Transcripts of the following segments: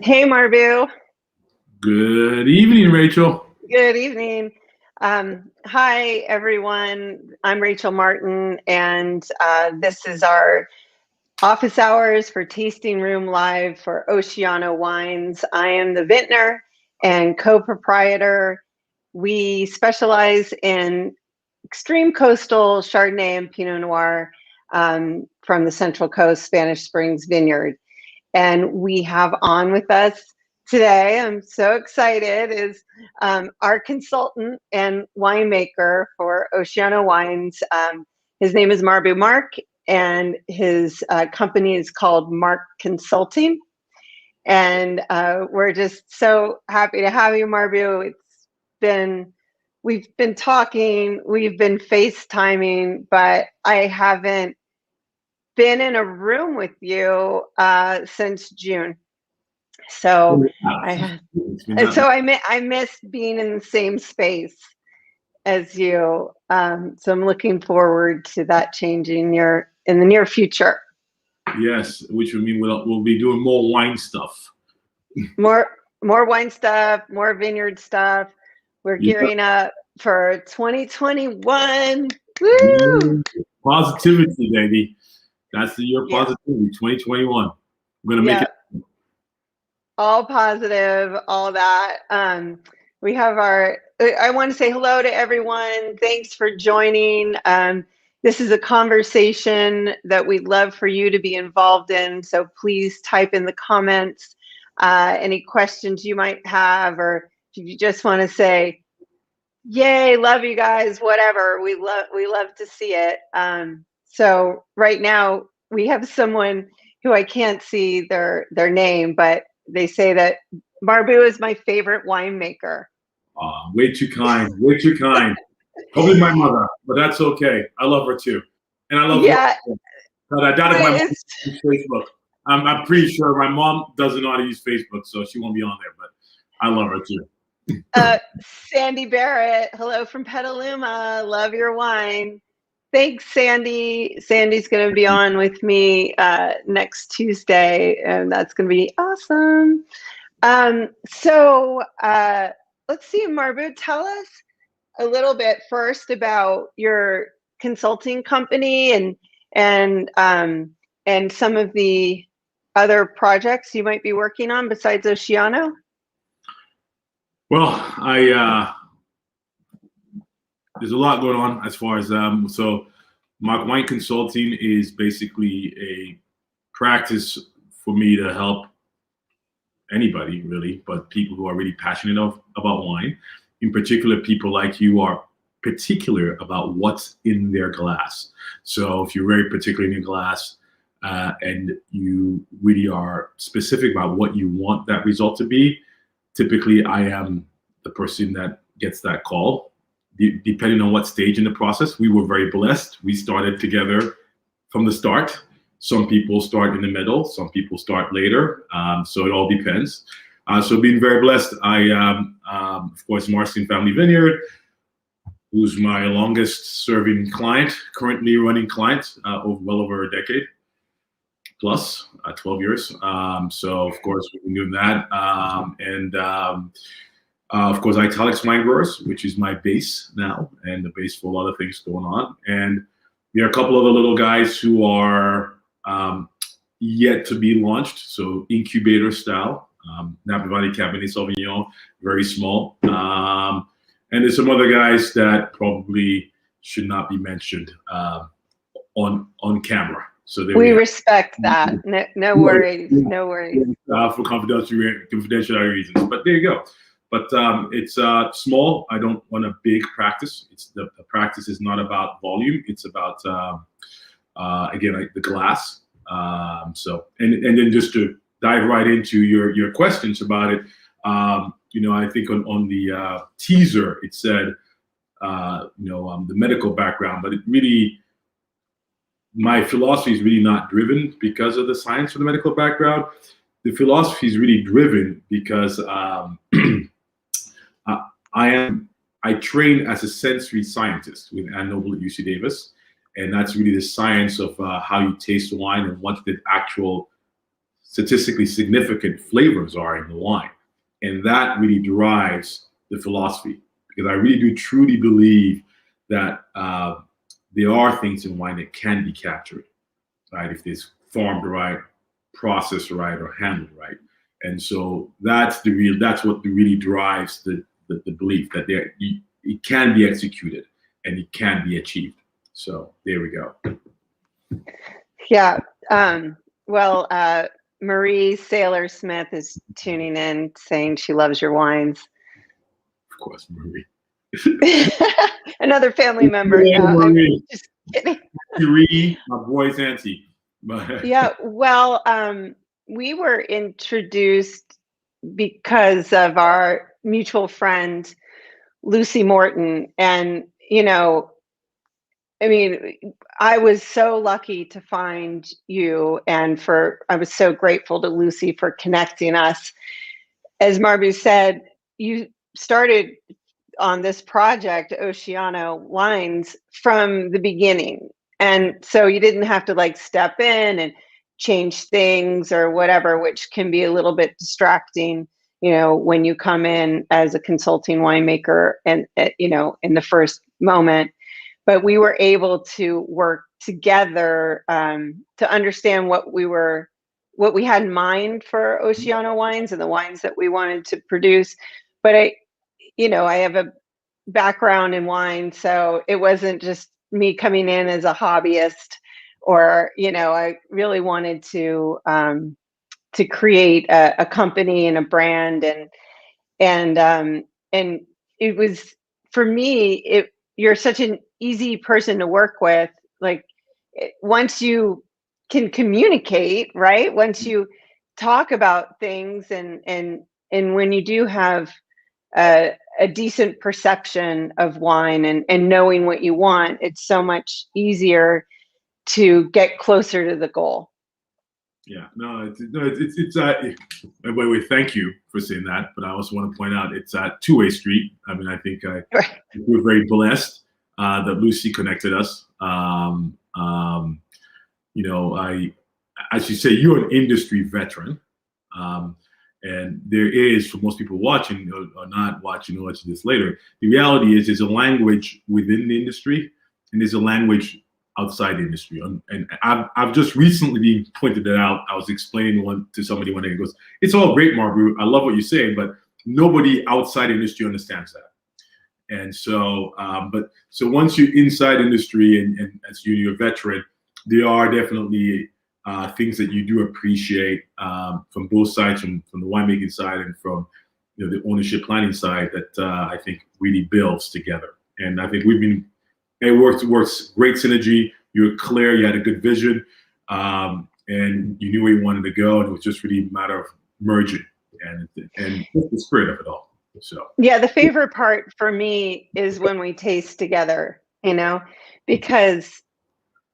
Hey, Marbue. Good evening, Rachel. Good evening. Hi, everyone. I'm Rachel Martin, and this is our office hours for Tasting Room Live for Oceano Wines. I am the vintner and co-proprietor. We specialize in extreme coastal Chardonnay and Pinot Noir from the Central Coast Spanish Springs Vineyard. And we have on with us today, I'm so excited, is our consultant and winemaker for Oceano Wines. His name is Marbue Marke, and his company is called Marke Consulting. And we're just so happy to have you, Marbue. We've been talking, we've been FaceTiming, but I haven't been in a room with you since June. So I missed being in the same space as you. So I'm looking forward to that changing in the near future. Yes, which would mean we'll be doing more wine stuff. More wine stuff, more vineyard stuff. We're gearing up for 2021. Woo! Positivity, baby. That's the year of positivity, 2021. We're going to make it. All positive, all that. We have I want to say hello to everyone. Thanks for joining. This is a conversation that we'd love for you to be involved in. So please type in the comments any questions you might have, or if you just want to say, yay, love you guys, whatever. We love to see it. So right now we have someone who I can't see their name, but they say that Marbue is my favorite winemaker. Way too kind, way too kind. Probably my mother, but that's okay. I love her too, and I love her. But I doubt if my mom uses Facebook. I'm pretty sure my mom doesn't know how to use Facebook, so she won't be on there. But I love her too. Sandy Barrett, hello from Petaluma. Love your wine. Thanks, Sandy. Sandy's going to be on with me next Tuesday, and that's going to be awesome. So let's see, Marbue, tell us a little bit first about your consulting company and some of the other projects you might be working on besides Oceano. Well, there's a lot going on as far as so Marke Wine Consulting is basically a practice for me to help anybody really, but people who are really passionate about wine. In particular, people like you are particular about what's in their glass. So if you're very particular in your glass and you really are specific about what you want that result to be, typically I am the person that gets that call. Depending on what stage in the process. We were very blessed. We started together from the start. Some people start in the middle, some people start later. So it all depends. So being very blessed, of course, Marston Family Vineyard, who's my longest serving client, currently running client, well over a decade plus, 12 years. So of course, we've been doing that. Of course, Italics Wine Growers, which is my base now, and the base for a lot of things going on. And there are a couple of the little guys who are yet to be launched, so incubator style. Napa Valley Cabernet Sauvignon, very small. And there's some other guys that probably should not be mentioned on camera. So we respect that. No worries. No worries. For confidentiality reasons. But there you go. But it's small. I don't want a big practice. The practice is not about volume. It's about again, like the glass. So and then just to dive right into your questions about it. I think on the teaser it said the medical background, but it really, my philosophy is really not driven because of the science of the medical background. The philosophy is really driven because I train as a sensory scientist with Ann Noble at UC Davis, and that's really the science of how you taste wine and what's the actual statistically significant flavors are in the wine. And that really drives the philosophy, because I really do truly believe that there are things in wine that can be captured, right? If it's farmed right, processed right, or handled right. And so that's what really drives the belief that it can be executed and it can be achieved. So there we go. Yeah. Well, Marie Saylor Smith is tuning in, saying she loves your wines. Of course, Marie. Another family member. Yeah, I'm just kidding. Marie, my boy's auntie. Yeah. Well, we were introduced because of our mutual friend, Lucy Morton. And, I mean, I was so lucky to find you, and I was so grateful to Lucy for connecting us. As Marbue said, you started on this project, Oceano Wines, from the beginning. And so you didn't have to like step in and change things or whatever, which can be a little bit distracting, when you come in as a consulting winemaker and, in the first moment. But we were able to work together to understand what we had in mind for Oceano wines and the wines that we wanted to produce. But I have a background in wine, so it wasn't just me coming in as a hobbyist, or I really wanted to create a company and a brand, and it was, for me, you're such an easy person to work with. Like, once you can communicate, right? Once you talk about things, and when you do have a decent perception of wine, and knowing what you want, it's so much easier to get closer to the goal. Yeah, no, it's by the way, thank you for saying that. But I also want to point out it's a two-way street. I mean, I think we're very blessed that Lucy connected us. As you say, you're an industry veteran. And there is, for most people watching or not watching this later, the reality is there's a language within the industry and there's a language outside the industry. And I've just recently pointed that out. I was explaining one to somebody one day. He goes, "It's all great, Marbue. I love what you're saying, but nobody outside the industry understands that." And so, so once you're inside industry and as you're a veteran, there are definitely things that you do appreciate from both sides, from the winemaking side and from the ownership planning side, that I think really builds together. And I think it works great synergy. You were clear, you had a good vision, and you knew where you wanted to go, and it was just really a matter of merging and the spirit of it all. So yeah, the favorite part for me is when we taste together, because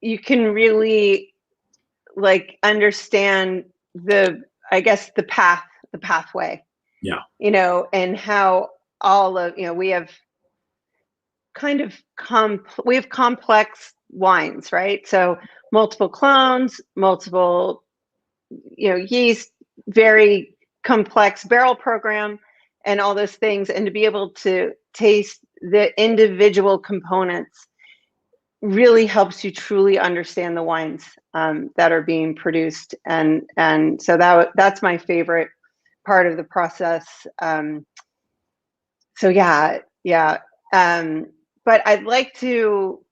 you can really understand the pathway. Yeah. And how all of, we have we have complex wines, right? So multiple clones, multiple, yeast, very complex barrel program, and all those things. And to be able to taste the individual components really helps you truly understand the wines that are being produced. And so that's my favorite part of the process. So yeah. But I'd like to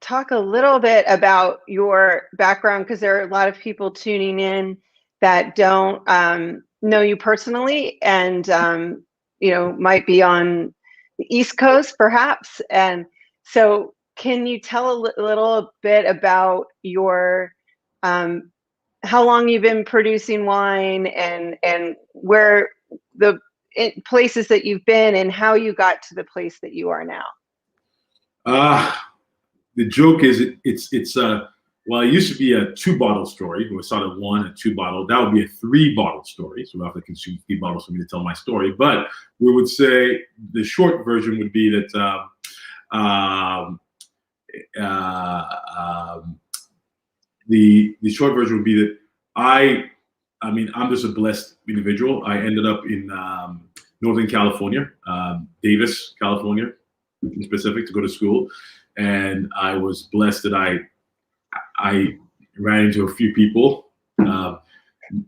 talk a little bit about your background, because there are a lot of people tuning in that don't know you personally, and might be on the East Coast perhaps. And so can you tell a little bit about your how long you've been producing wine, and where the places that you've been, and how you got to the place that you are now? The joke is it's well, it used to be a 2-bottle story. We started 1 and 2 bottle. That would be a 3-bottle story. So we'll have to consume 3 bottles for me to tell my story. But we would say the short version would be that the short version would be that I I mean, I'm just a blessed individual. I ended up in Northern California, Davis, California, in specific, to go to school, and I was blessed that I ran into a few people.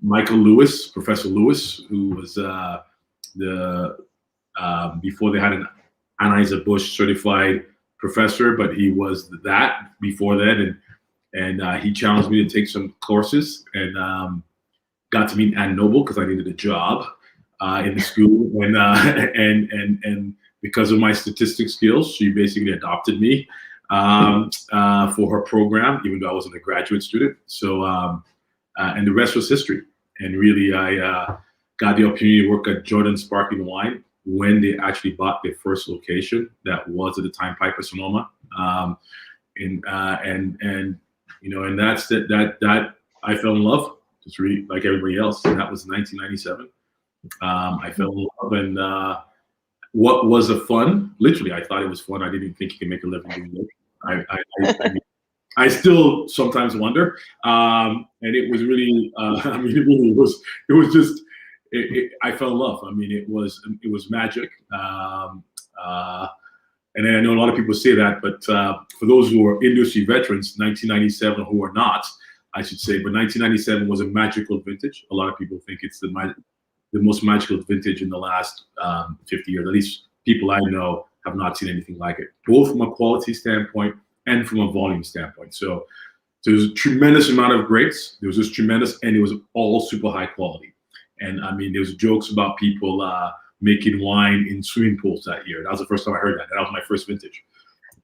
Michael Lewis, Professor Lewis, who was the before they had an Anheuser-Busch certified professor, but he was that before that, and he challenged me to take some courses, and got to meet Ann Noble because I needed a job in the school, and because of my statistics skills, she basically adopted me for her program, even though I wasn't a graduate student. So, and the rest was history. And really, I got the opportunity to work at Jordan Sparkling Wine when they actually bought their first location. That was at the time Piper Sonoma, and you know, and that's that I fell in love, just really like everybody else. And that was 1997. I fell in love, and what was a fun? Literally, I thought it was fun. I didn't think you could make a living doing it. I still sometimes wonder, and it was really. I mean, it really was. It was just. I fell in love. I mean, it was magic. And I know a lot of people say that, but for those who are industry veterans, 1997, who are not, I should say, but 1997 was a magical vintage. A lot of people think it's the most magical vintage in the last 50 years. At least people I know have not seen anything like it, both from a quality standpoint and from a volume standpoint. So there's a tremendous amount of grapes. There was just tremendous, and it was all super high quality. And I mean, there was jokes about people making wine in swimming pools that year. That was the first time I heard that. That was my first vintage.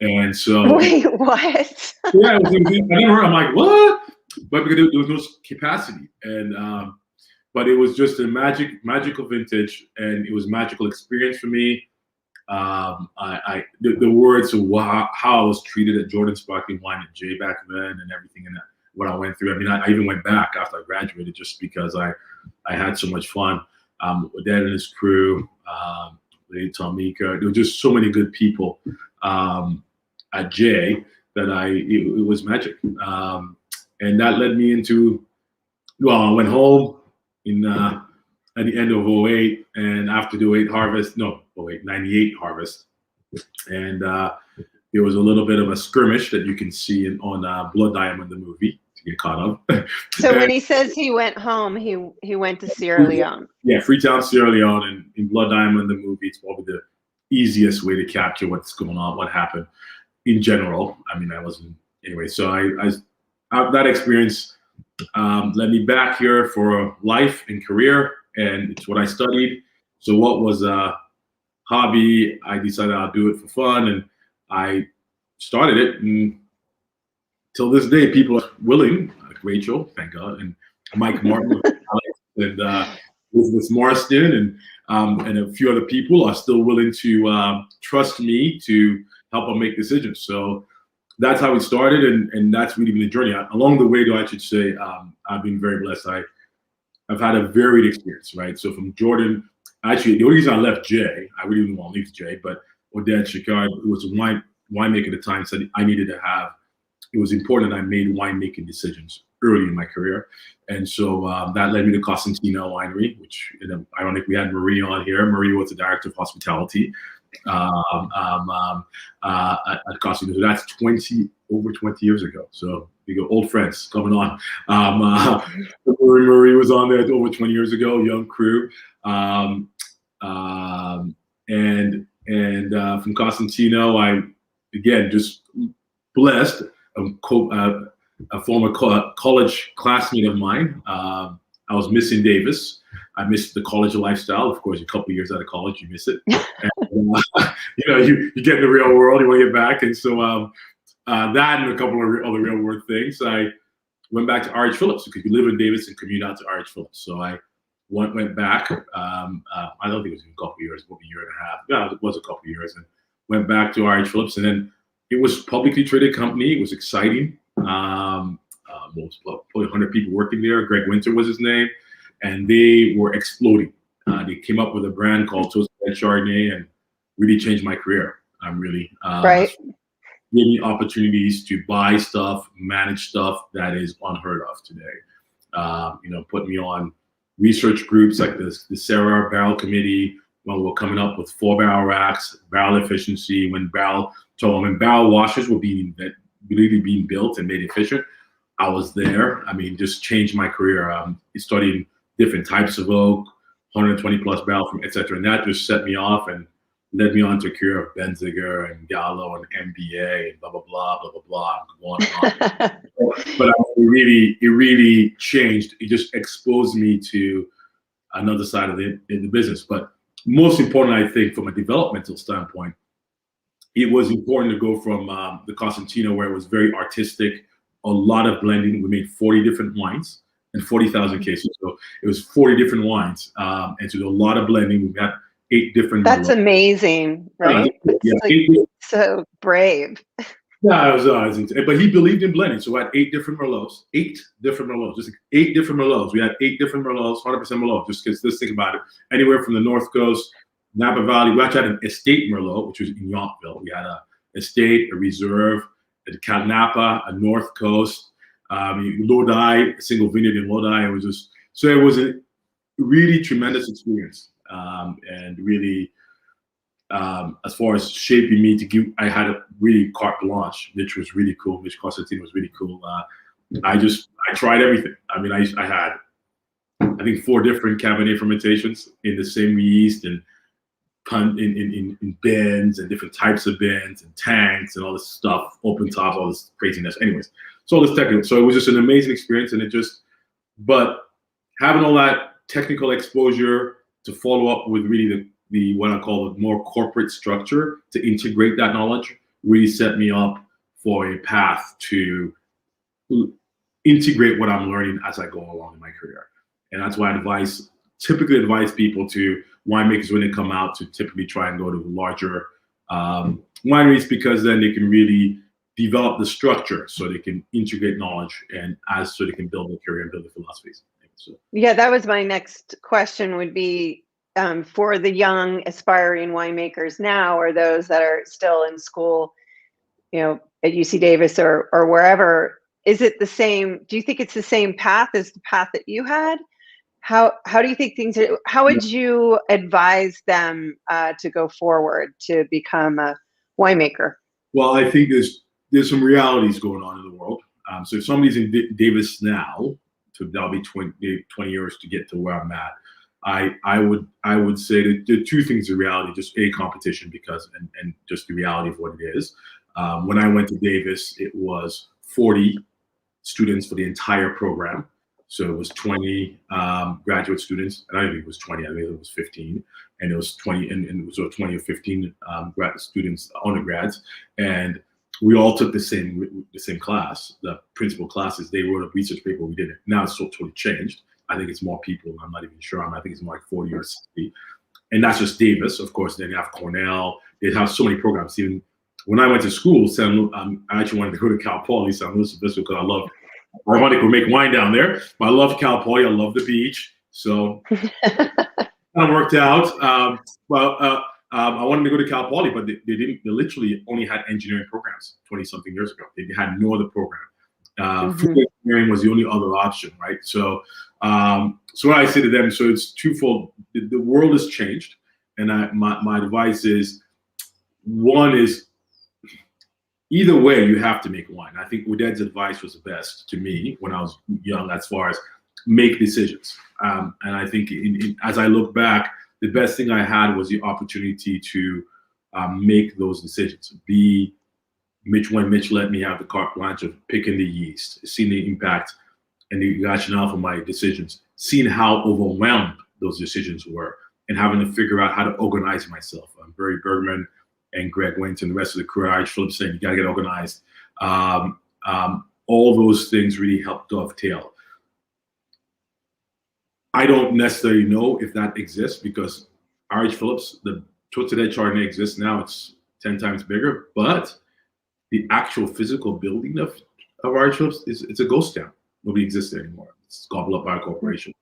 And so, wait, what? Yeah, I never heard. I'm like, what? But because there was no capacity, and but it was just a magical vintage, and it was a magical experience for me. The words of how I was treated at Jordan Sparkling Wine at Jay back then, and everything, and what I went through. I mean, I even went back after I graduated just because I had so much fun with Dad and his crew, Lady Tomika. There were just so many good people at Jay that it was magic, and that led me into. Well, I went home in at the end of 08, and after the 08 harvest, no, 98 harvest, and there was a little bit of a skirmish that you can see on Blood Diamond, the movie, to get caught up. So when he says he went home, he went to Sierra Leone. Yeah, Freetown, Sierra Leone, and in Blood Diamond, the movie, it's probably the easiest way to capture what's going on, what happened in general. I mean, I wasn't anyway. So I that experience led me back here for life and career, and it's what I studied. So what was a hobby, I decided I'll do it for fun, and I started it. And till this day, people are willing, like Rachel, thank God, and Mike Martin, and Elizabeth Marston, and a few other people are still willing to trust me to help them make decisions. So that's how it started, and that's really been the journey. Along the way, though, I should say, I've been very blessed. I've had a varied experience, right? So from Jordan, actually, the only reason I left Jay, I really didn't want to leave Jay, but Odette Chicard, who was a winemaker at the time, said I needed to have. It was important that I made winemaking decisions early in my career, and so that led me to Cosentino Winery, which ironically we had Marie on here. Marie was the director of hospitality at Cosentino. So that's over 20 years ago. So we go old friends coming on. Marie was on there over 20 years ago, young crew, and from Cosentino, I again just blessed. A former college classmate of mine. I was missing Davis. I missed the college lifestyle. Of course, a couple of years out of college, you miss it. And, you get in the real world, you want to get back. And so that and a couple of other real world things, I went back to RH Phillips because you live in Davis and commute out to RH Phillips. So I went back. I don't think it was a couple of years, maybe a year and a half. Yeah, it was a couple of years, and went back to RH Phillips, and then it was a publicly traded company. It was exciting. Most probably 100 people working there. Greg Winter was his name, and they were exploding. They came up with a brand called Toasted Chardonnay, and really changed my career. I'm really Right. Gave me opportunities to buy stuff, manage stuff that is unheard of today. Put me on research groups like the Sarah Barrel Committee when we're coming up with 4-barrel racks, barrel efficiency, when barrel washers were being built and made efficient. I was there. I mean, just changed my career. Studying different types of oak, 120 plus barrel from etc. And that just set me off and led me on to a career of Benziger and Gallo and MBA and blah blah blah blah blah blah. But it really changed. It just exposed me to another side of the business. But most important, I think, from a developmental standpoint, it was important to go from the Cosentino, where it was very artistic, a lot of blending. We made 40 different wines and 40,000 cases. So it was 40 different wines. And so a lot of blending. We got 8 different. That's amazing, right? Yeah, so brave. Yeah, it was but he believed in blending. So we had 8 different Merlots, just 8 different Merlots. We had 8 different Merlots, 100% Merlot, just because let's think about it. Anywhere from the North Coast, Napa Valley. We actually had an estate Merlot, which was in Yountville. We had a estate, a reserve, a Napa, a North Coast, Lodi, a single vineyard in Lodi. It was a really tremendous experience, and really. As far as shaping me I had a really carte blanche. Mitch was really cool. Mitch Cosentino was really cool. I tried everything. I mean, I had, I think, 4 different Cabernet fermentations in the same yeast and in bins and different types of bins and tanks and all this stuff, open tops, all this craziness. Anyways, so all this technical. So it was just an amazing experience, and but having all that technical exposure to follow up with really the what I call the more corporate structure to integrate that knowledge really set me up for a path to integrate what I'm learning as I go along in my career. And that's why I typically advise people to winemakers when they come out to typically try and go to larger wineries, because then they can really develop the structure so they can integrate knowledge so they can build their career and build their philosophies. So. Yeah, that was my next question would be, for the young aspiring winemakers now, or those that are still in school, at UC Davis or wherever, is it the same? Do you think it's the same path as the path that you had? How do you think things are? How would you advise them to go forward to become a winemaker? Well, I think there's some realities going on in the world. So if somebody's in Davis now, that'll be 20 years to get to where I'm at. I would say that there are 2 things in reality: just competition, and just the reality of what it is. When I went to Davis, it was 40 students for the entire program. So it was 20 graduate students, and I don't think it was 20. I think it was 15, and it was 20, and it was 20 or 15 grad students, undergrads, and we all took the same class. The principal classes, they wrote a research paper. We didn't. Now it's totally changed. I think it's more people. I'm not even sure. I think it's more like 40 or 60. And that's just Davis, of course. Then you have Cornell. They have so many programs. Even when I went to school, I actually wanted to go to Cal Poly, San Luis Obispo, because I wanted to make wine down there. But I love Cal Poly. I love the beach. So it worked out. I wanted to go to Cal Poly, but they didn't. They literally only had engineering programs 20-something years ago. They had no other program. Food engineering was the only other option, right? So what I say to them, so it's twofold. The world has changed, and my advice is, one is, either way, you have to make wine. I think Uded's advice was the best to me when I was young, as far as make decisions. And I think as I look back, the best thing I had was the opportunity to make those decisions. When Mitch let me have the carte blanche of picking the yeast, seeing the impact and the rationale for my decisions, seeing how overwhelmed those decisions were, and having to figure out how to organize myself. Barry Bergman and Greg Winton, the rest of the crew, Irish Phillips saying, you got to get organized. All those things really helped dovetail. I don't necessarily know if that exists, because Irish Phillips, the Tootsie Chardonnay exists now. It's 10 times bigger, but the actual physical building of Irish Phillips it's a ghost town. Nobody exists there anymore. It's gobbled up by a corporation.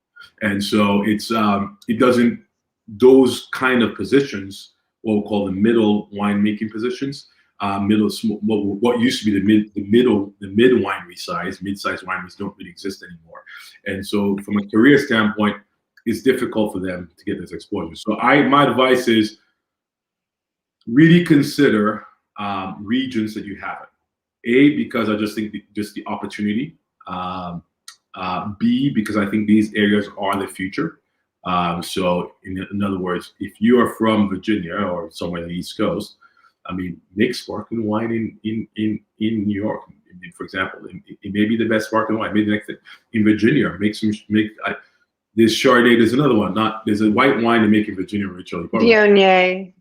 And so it doesn't, those kind of positions, what we'll call the middle winemaking positions, what used to be the mid winery size. Mid-sized wineries don't really exist anymore, and so from a career standpoint, it's difficult for them to get this exposure. So my advice is really consider regions that you haven't. A, because I just think just the opportunity. B, because I think these areas are the future. So in other words, if you are from Virginia or somewhere on the East Coast, I mean, make sparkling wine in New York, for example. It may be the best sparkling wine. Maybe the next thing in Virginia, there's Chardonnay. There's another one. There's a white wine to make in Virginia, Rachel. Viognier.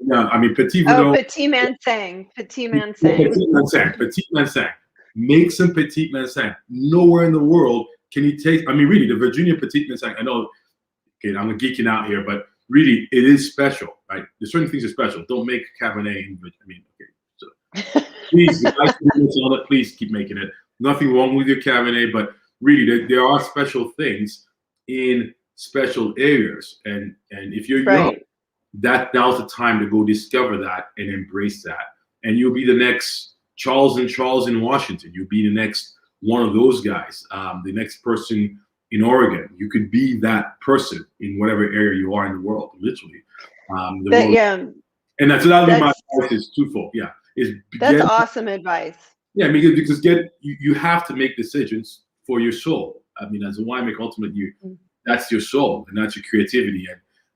No, I mean Petit Oh, Verdot. Petit Manseng. Petit Manseng. Make some Petit Manseng. Nowhere in the world can you taste. I mean, really, the Virginia Petit Manseng. I know. Okay, I'm geeking out here, but really, it is special, right? There's certain things are special. Don't make Cabernet. So please, please keep making it. Nothing wrong with your Cabernet, but really, there are special things in special areas, and if you're young, now's the time to go discover that and embrace that, and you'll be the next Charles in Washington. You'll be the next one of those guys, the next person in Oregon. You could be that person in whatever area you are in the world, literally. And that'll be my advice is twofold. Yeah, that's awesome advice. Yeah, because you have to make decisions for your soul. I mean, as a winemaker, ultimately, that's your soul and that's your creativity,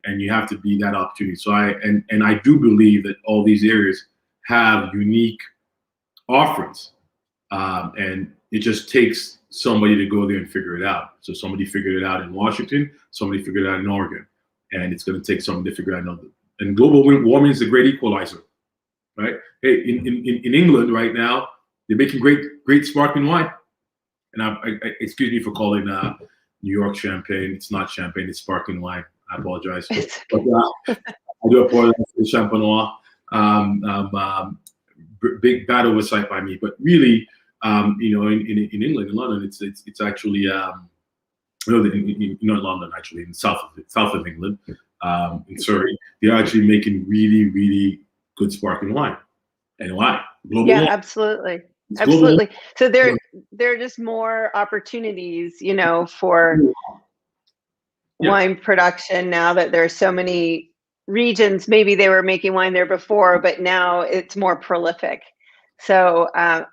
and you have to be that opportunity. So I do believe that all these areas have unique offerings, and it just takes somebody to go there and figure it out. So somebody figured it out in Washington, somebody figured it out in Oregon, and it's going to take somebody to figure it out. And global warming is a great equalizer, right? Hey, in England right now, they're making great sparkling wine. And I excuse me for calling New York champagne. It's not champagne, it's sparkling wine. I apologize. But, I do apologize for the champenois. Big bad oversight by me, but really, in England, in London, it's actually not London, actually in south of England, in Surrey, they're actually making really, really good sparkling wine. And why? Global wine. Absolutely. Absolutely. So there are just more opportunities, for wine production now that there are so many regions. Maybe they were making wine there before, but now it's more prolific. So and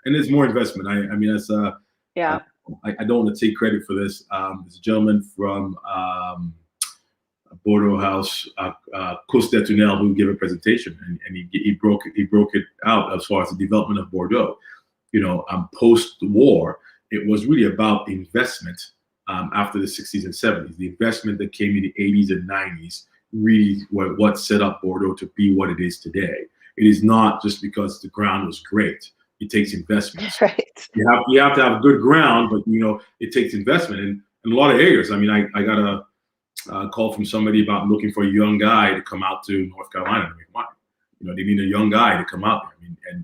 there's more investment. I mean, that's I don't want to take credit for this. There's a gentleman from Bordeaux House, Coste Tunnel, who gave a presentation, and he broke it out as far as the development of Bordeaux. Post-war, it was really about the investment after the 60s and 70s. The investment that came in the 80s and 90s really what set up Bordeaux to be what it is today. It is not just because the ground was great. It takes investment. Right. You have to have good ground, but it takes investment in a lot of areas. I mean, I got a call from somebody about looking for a young guy to come out to North Carolina to make wine. They need a young guy to come out there. I mean, and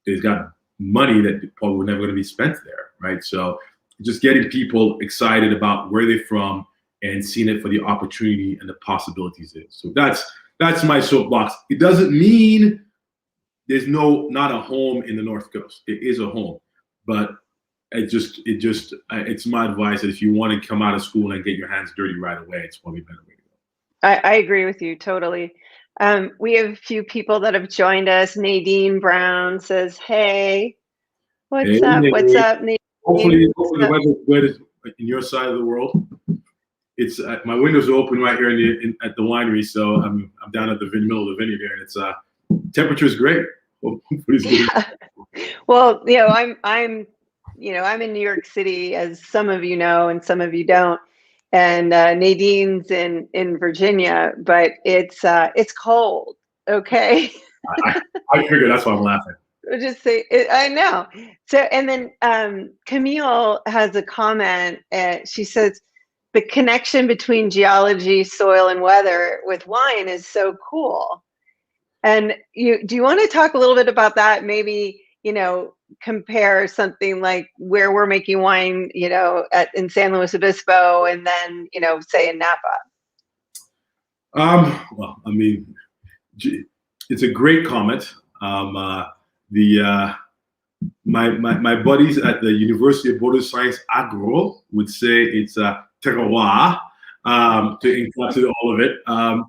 they've got money that probably were never going to be spent there, right? So just getting people excited about where they're from and seeing it for the opportunity and the possibilities it is. So that's my soapbox. It doesn't mean there's not a home in the North Coast. It is a home, but it's my advice that if you want to come out of school and get your hands dirty right away, it's probably a better way to go. I agree with you totally. We have a few people that have joined us. Nadine Brown says, "Hey, what's up? Nadine. What's up, Nadine?" Hopefully the weather's good in your side of the world. It's my windows are open right here at the winery, so I'm down at the middle of the vineyard here, and it's temperature is great. Well, I'm in New York City, as some of you know, and some of you don't. And Nadine's in Virginia, but it's cold. Okay. I figured that's why I'm laughing. Just say it, I know. So, and then Camille has a comment. She says the connection between geology, soil, and weather with wine is so cool. And do you want to talk a little bit about that? Maybe compare something like where we're making wine, in San Luis Obispo, and then say in Napa. Well, I mean, It's a great comment. The my buddies at the University of Bordeaux Science Agro would say it's a terroir to encapsulate all of it. And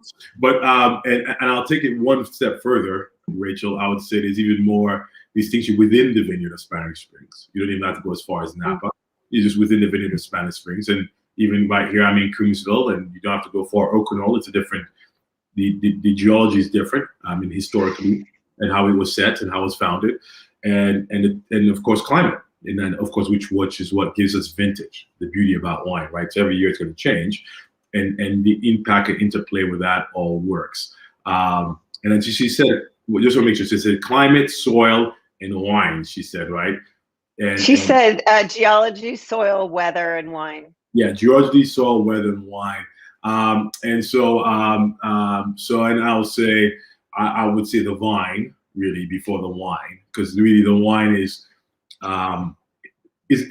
I'll take it one step further, Rachel. I would say there's even more distinction within the vineyard of Spanish Springs. You don't even have to go as far as Napa. You're just within the vineyard of Spanish Springs. And even right here, I'm in Coombsville, and you don't have to go far. Oceano, it's a different, the geology is different, historically, and how it was set and how it was founded. And of course, climate. And then, of course, which is what gives us vintage, the beauty about wine, right? So every year it's going to change. And the impact and interplay with that all works. And then she said, just to make sure, she said climate, soil, and wine, she said, right? And she said geology, soil, weather, and wine. Yeah, geology, soil, weather, and wine. And I'll say, I would say the vine really before the wine, because really the wine is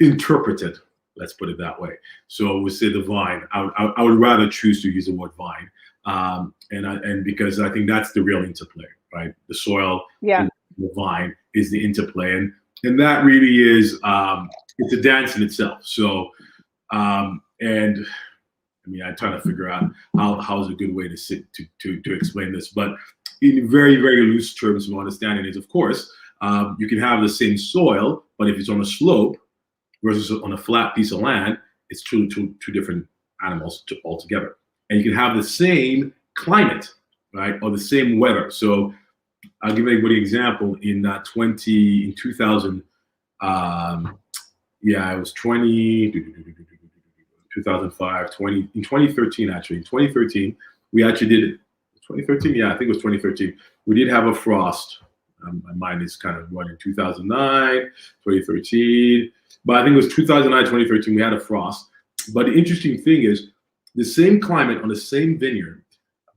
interpreted. Let's put it that way. So we say the vine. I would rather choose to use the word vine, and because I think that's the real interplay, right? The soil, yeah, the vine is the interplay, and that really is it's a dance in itself. So and I mean, I try to figure out how's a good way to explain this, but in very, very loose terms, my understanding is, of course, you can have the same soil, but if it's on a slope versus on a flat piece of land, it's two different animals altogether. And you can have the same climate, right, or the same weather. So I'll give everybody an example. In 2000, it was 2005, in 2013, actually. In 2013, we actually did 2013? Yeah, I think it was 2013. We did have a frost. My mind is kind of running 2009, 2013. But I think it was 2009, 2013, we had a frost. But the interesting thing is the same climate on the same vineyard,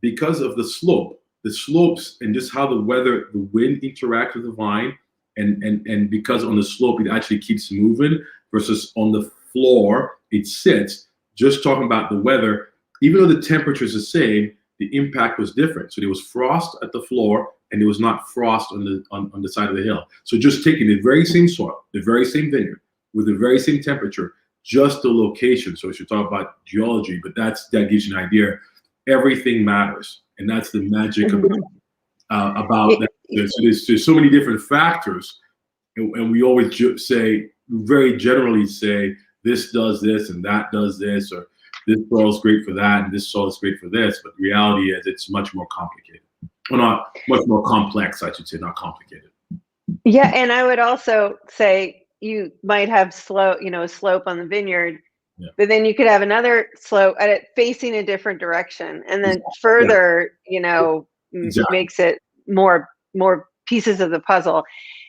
because of the slopes and just how the wind interacts with the vine, and because on the slope it actually keeps moving versus on the floor it sits. Just talking about the weather, even though the temperature is the same, the impact was different. So there was frost at the floor, and there was not frost on the side of the hill. So just taking the very same soil, the very same vineyard, with the very same temperature, just the location. So we should talk about geology, but that gives you an idea. Everything matters, and that's the magic about that. There's so many different factors, and we always very generally say this does this and that does this, or this soil is great for that and this soil is great for this. But the reality is it's much more complicated. Well, not much more complex, I should say, not complicated. Yeah, and I would also say you might have a slope on the vineyard, but then you could have another slope at it facing a different direction, and then further, makes it more pieces of the puzzle.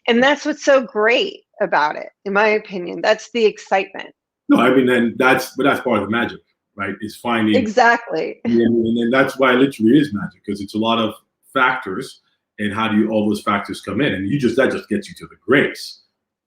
And that's what's so great about it, in my opinion. That's the excitement. No, I mean, and that's part of the magic, right? Is finding exactly, and that's why it literally is magic, because it's a lot of factors, and how do all those factors come in, and that just gets you to the grapes,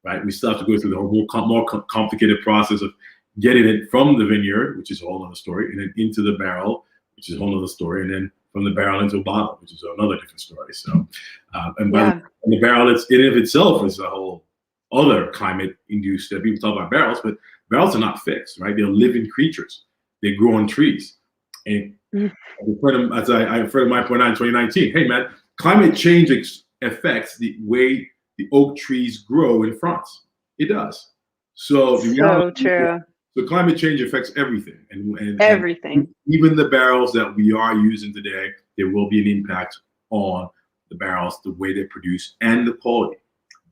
right? We still have to go through the whole more complicated process of getting it from the vineyard, which is a whole other story, and then into the barrel, which is a whole other story, and then from the barrel into a bottle, which is another different story. So, the barrel, in of itself is a whole other climate-induced. People talk about barrels, but barrels are not fixed, right? They're living creatures. They grow on trees. And a friend of mine pointed out in 2019, hey man, climate change affects the way the oak trees grow in France. It does. So true. So climate change affects everything, and everything. And even the barrels that we are using today, there will be an impact on the barrels, the way they produce, and the quality.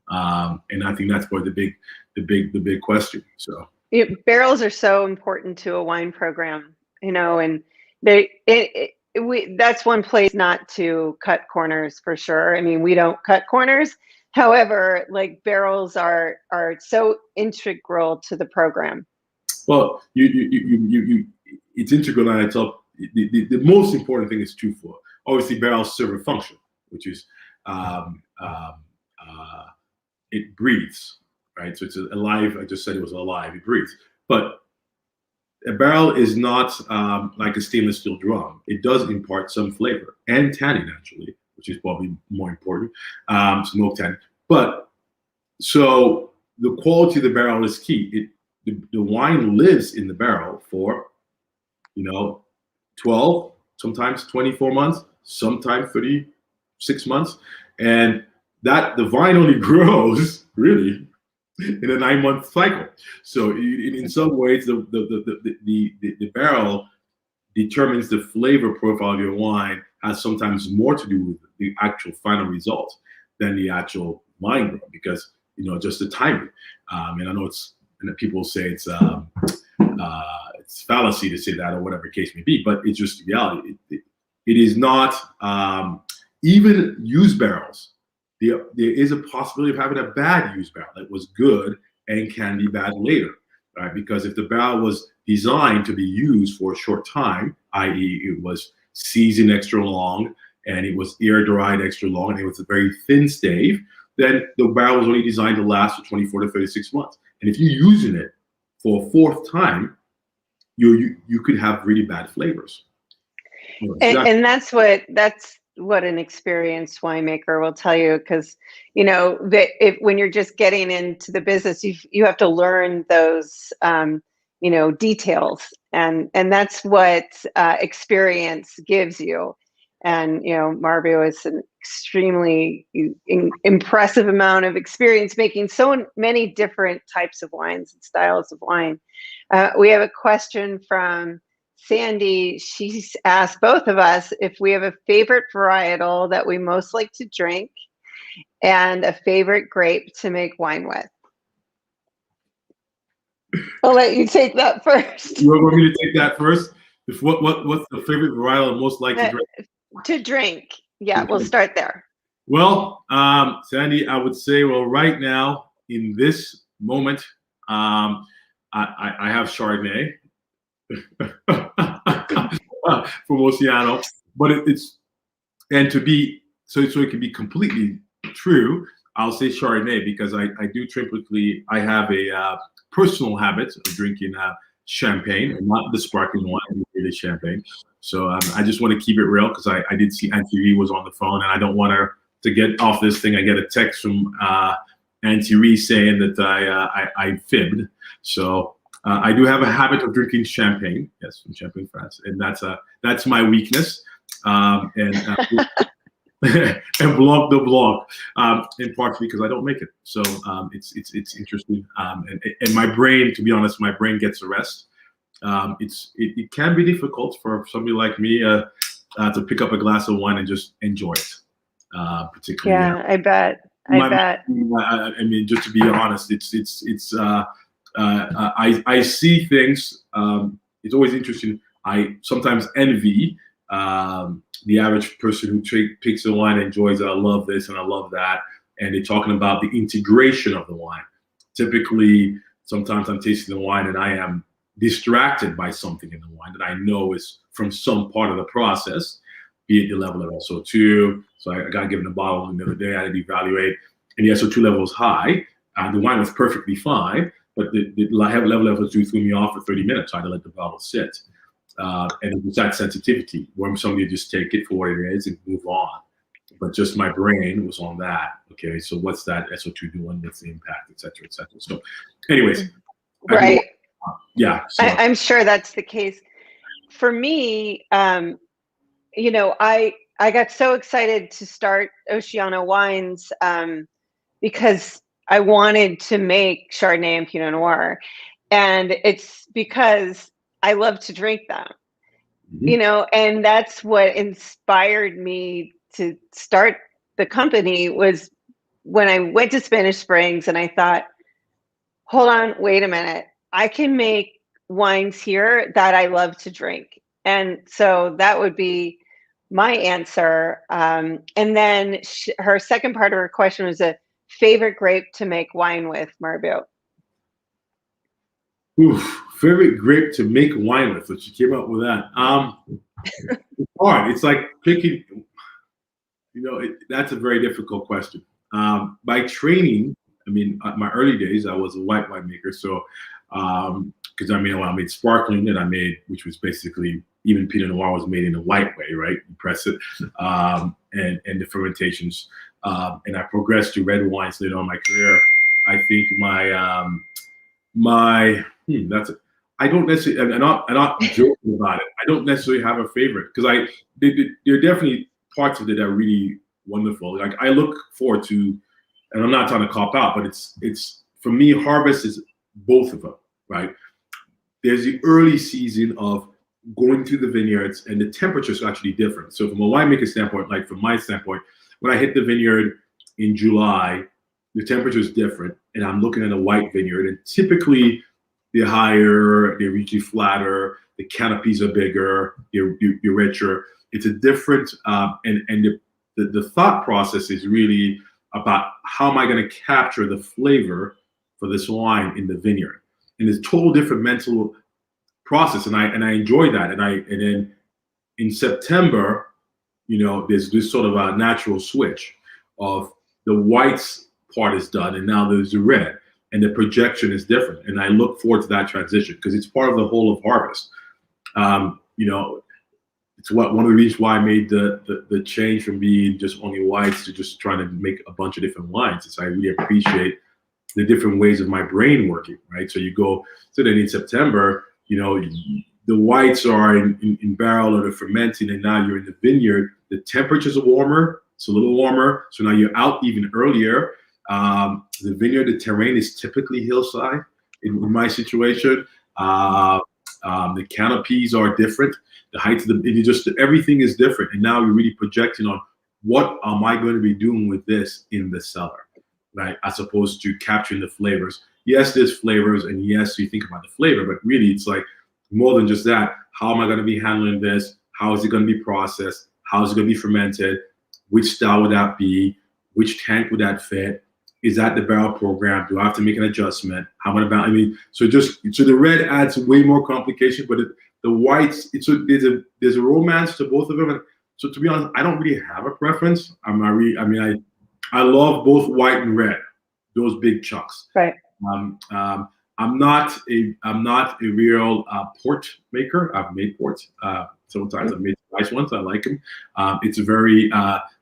And I think that's probably the big question. So barrels are so important to a wine program, and that's one place not to cut corners for sure. I mean, we don't cut corners. However, like barrels are so integral to the program. Well, it's integral, and I tell the most important thing is twofold. Obviously, barrels serve a function, which is it breathes, right? So it's alive. I just said it was alive. It breathes. But a barrel is not like a stainless steel drum. It does impart some flavor and tannin, actually, which is probably more important. So no tannin. But so the quality of the barrel is key. The wine lives in the barrel for, 12, sometimes 24 months, sometimes 36 months. And that the vine only grows really in a 9-month cycle. So in some ways, the barrel determines the flavor profile of your wine, has sometimes more to do with the actual final result than the actual wine growth, because just the timing. And I know people say it's fallacy to say that, or whatever the case may be, but it's just reality. It is not even used barrels. There is a possibility of having a bad used barrel that was good and can be bad later, right? Because if the barrel was designed to be used for a short time, i.e., it was seasoned extra long and it was air dried extra long and it was a very thin stave, then the barrel was only designed to last for 24 to 36 months. And if you're using it for a fourth time, you could have really bad flavors. And that's what an experienced winemaker will tell you, because that when you're just getting into the business, you have to learn those details, and that's what experience gives you. And Marbue is an extremely impressive amount of experience making so many different types of wines and styles of wine. We have a question from Sandy. She's asked both of us if we have a favorite varietal that we most like to drink and a favorite grape to make wine with. I'll let you take that first. You want me to take that first? What's the favorite varietal I most like to drink? To drink. Yeah, we'll start there. Well, Sandy, I would say, right now, in this moment, I have Chardonnay from Oceano, but and to be so it can be completely true, I'll say Chardonnay, because I do typically, I have a personal habit of drinking champagne, and not the sparkling wine, the champagne. So I just want to keep it real, because I did see Auntie Ree was on the phone, and I don't want her to get off this thing. I get a text from Auntie Ree saying that I fibbed. So I do have a habit of drinking champagne, yes, from Champagne, France, and that's my weakness. And Blanc de Blanc, in part because I don't make it. So it's interesting. And my brain, to be honest, my brain gets a rest. It can be difficult for somebody like me to pick up a glass of wine and just enjoy it. Particularly, yeah, I bet. I mean, just to be honest, I see things. It's always interesting. I sometimes envy the average person who picks a wine and enjoys it. I love this and I love that. And they're talking about the integration of the wine. Typically, sometimes I'm tasting the wine and I am distracted by something in the wine that I know is from some part of the process, be it the level of SO2. So I got given a bottle the other day, I had to evaluate, and the SO2 level was high. The wine was perfectly fine, but the level of SO2 threw me off for 30 minutes. So I had to let the bottle sit. And it was that sensitivity where somebody would just take it for what it is and move on. But just my brain was on that. Okay, so what's that SO2 doing? What's the impact, et cetera, et cetera. So anyways. Right. Yeah. So. I'm sure that's the case. For me, I got so excited to start Oceano Wines because I wanted to make Chardonnay and Pinot Noir. And it's because I love to drink them, and that's what inspired me to start the company. Was when I went to Spanish Springs and I thought, hold on, wait a minute. I can make wines here that I love to drink. And so that would be my answer. And then her second part of her question was a favorite grape to make wine with, Marbue. Oof, favorite grape to make wine with. So she came up with that. It's hard. It's like picking, that's a very difficult question. By training, I mean, my early days, I was a white winemaker. So, because I made sparkling and which was basically even Pinot Noir was made in a white way, right? You press it, and the fermentations. And I progressed to red wines later on in my career. I think that's it. I don't necessarily, and I'm not joking about it. I don't necessarily have a favorite because there are definitely parts of it that are really wonderful. Like I look forward to, and I'm not trying to cop out, but it's for me, harvest is both of them, right? There's the early season of going through the vineyards, and the temperatures are actually different. So from a winemaker standpoint, like from my standpoint, when I hit the vineyard in July, the temperature is different, and I'm looking at a white vineyard, and typically they're higher, they're usually flatter, the canopies are bigger, you're richer. It's a different, and the thought process is really about how am I going to capture the flavor for this wine in the vineyard, and it's a total different mental process, and I enjoy that, and then in September, there's this sort of a natural switch of the whites part is done, and now there's the red, and the projection is different. And I look forward to that transition because it's part of the whole of harvest. It's one of the reasons why I made the change from being just only whites to just trying to make a bunch of different wines. Is I really appreciate the different ways of my brain working, right? So you go, so then in September, the whites are in barrel or they're fermenting, and now you're in the vineyard. The temperatures are warmer, it's a little warmer, so now you're out even earlier. The vineyard, the terrain is typically hillside in my situation. The canopies are different. The height of everything is different. And now you're really projecting on what am I going to be doing with this in the cellar, right? As opposed to capturing the flavors. Yes, there's flavors, and yes, you think about the flavor, but really it's like more than just that. How am I going to be handling this? How is it going to be processed? How is it going to be fermented? Which style would that be? Which tank would that fit? Is that the barrel program? Do I have to make an adjustment? How about so the red adds way more complication, but the whites, there's a romance to both of them. And so to be honest, I don't really have a preference. I love both white and red, those big chunks. Right. I'm not a real port maker. I've made ports. Sometimes I've made nice ones. I like them. It's a very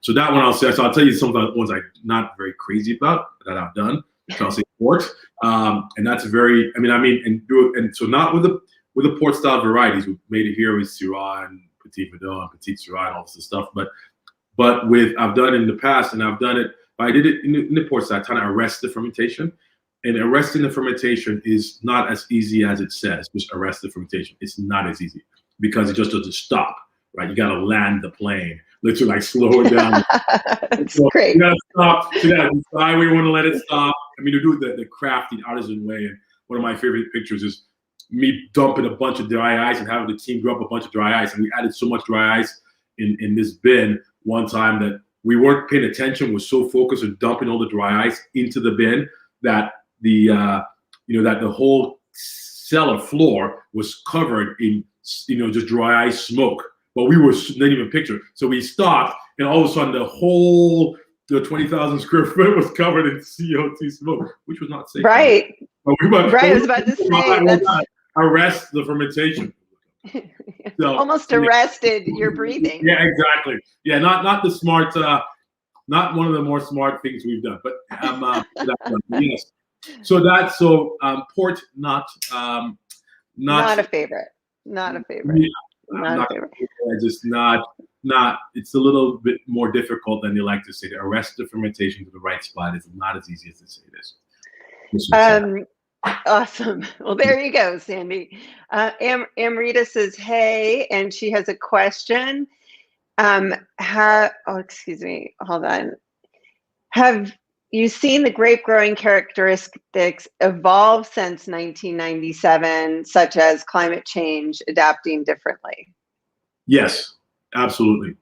so that one I'll say. So I'll tell you some of the ones I'm not very crazy about that I've done. So I'll say port, and that's very. And so not with the port style varieties. We made it here with Syrah and Petit Verdot and Petit Syrah and all this stuff. But I've done it in the past, and I've done it. I did it in the port style, trying to arrest the fermentation. And arresting the fermentation is not as easy as it says. Just arrest the fermentation. It's not as easy because it just doesn't stop, right? You got to land the plane, literally like slow it down. That's great. You got to stop. You got to decide where you want to let it stop. To do it the crafty artisan way. And one of my favorite pictures is me dumping a bunch of dry ice and having the team drop a bunch of dry ice. And we added so much dry ice in this bin one time that we weren't paying attention. We're so focused on dumping all the dry ice into the bin that that the whole cellar floor was covered in just dry ice smoke, but we were not even picture. So we stopped, and all of a sudden the 20,000 square foot was covered in CO2 smoke, which was not safe. Right. I was about to say arrest the fermentation. So, almost arrested your breathing. Yeah, exactly. Yeah, not the smart, not one of the more smart things we've done, but yes. So port not a favorite. Not a favorite. Yeah, not a favorite. Just not. It's a little bit more difficult than they like to say. To arrest the fermentation to the right spot is not as easy as they say it is. Awesome. Well, there you go, Sandy. Amrita says, hey, and she has a question. Excuse me. Hold on. Have you seen the grape growing characteristics evolve since 1997, such as climate change, adapting differently? Yes, absolutely.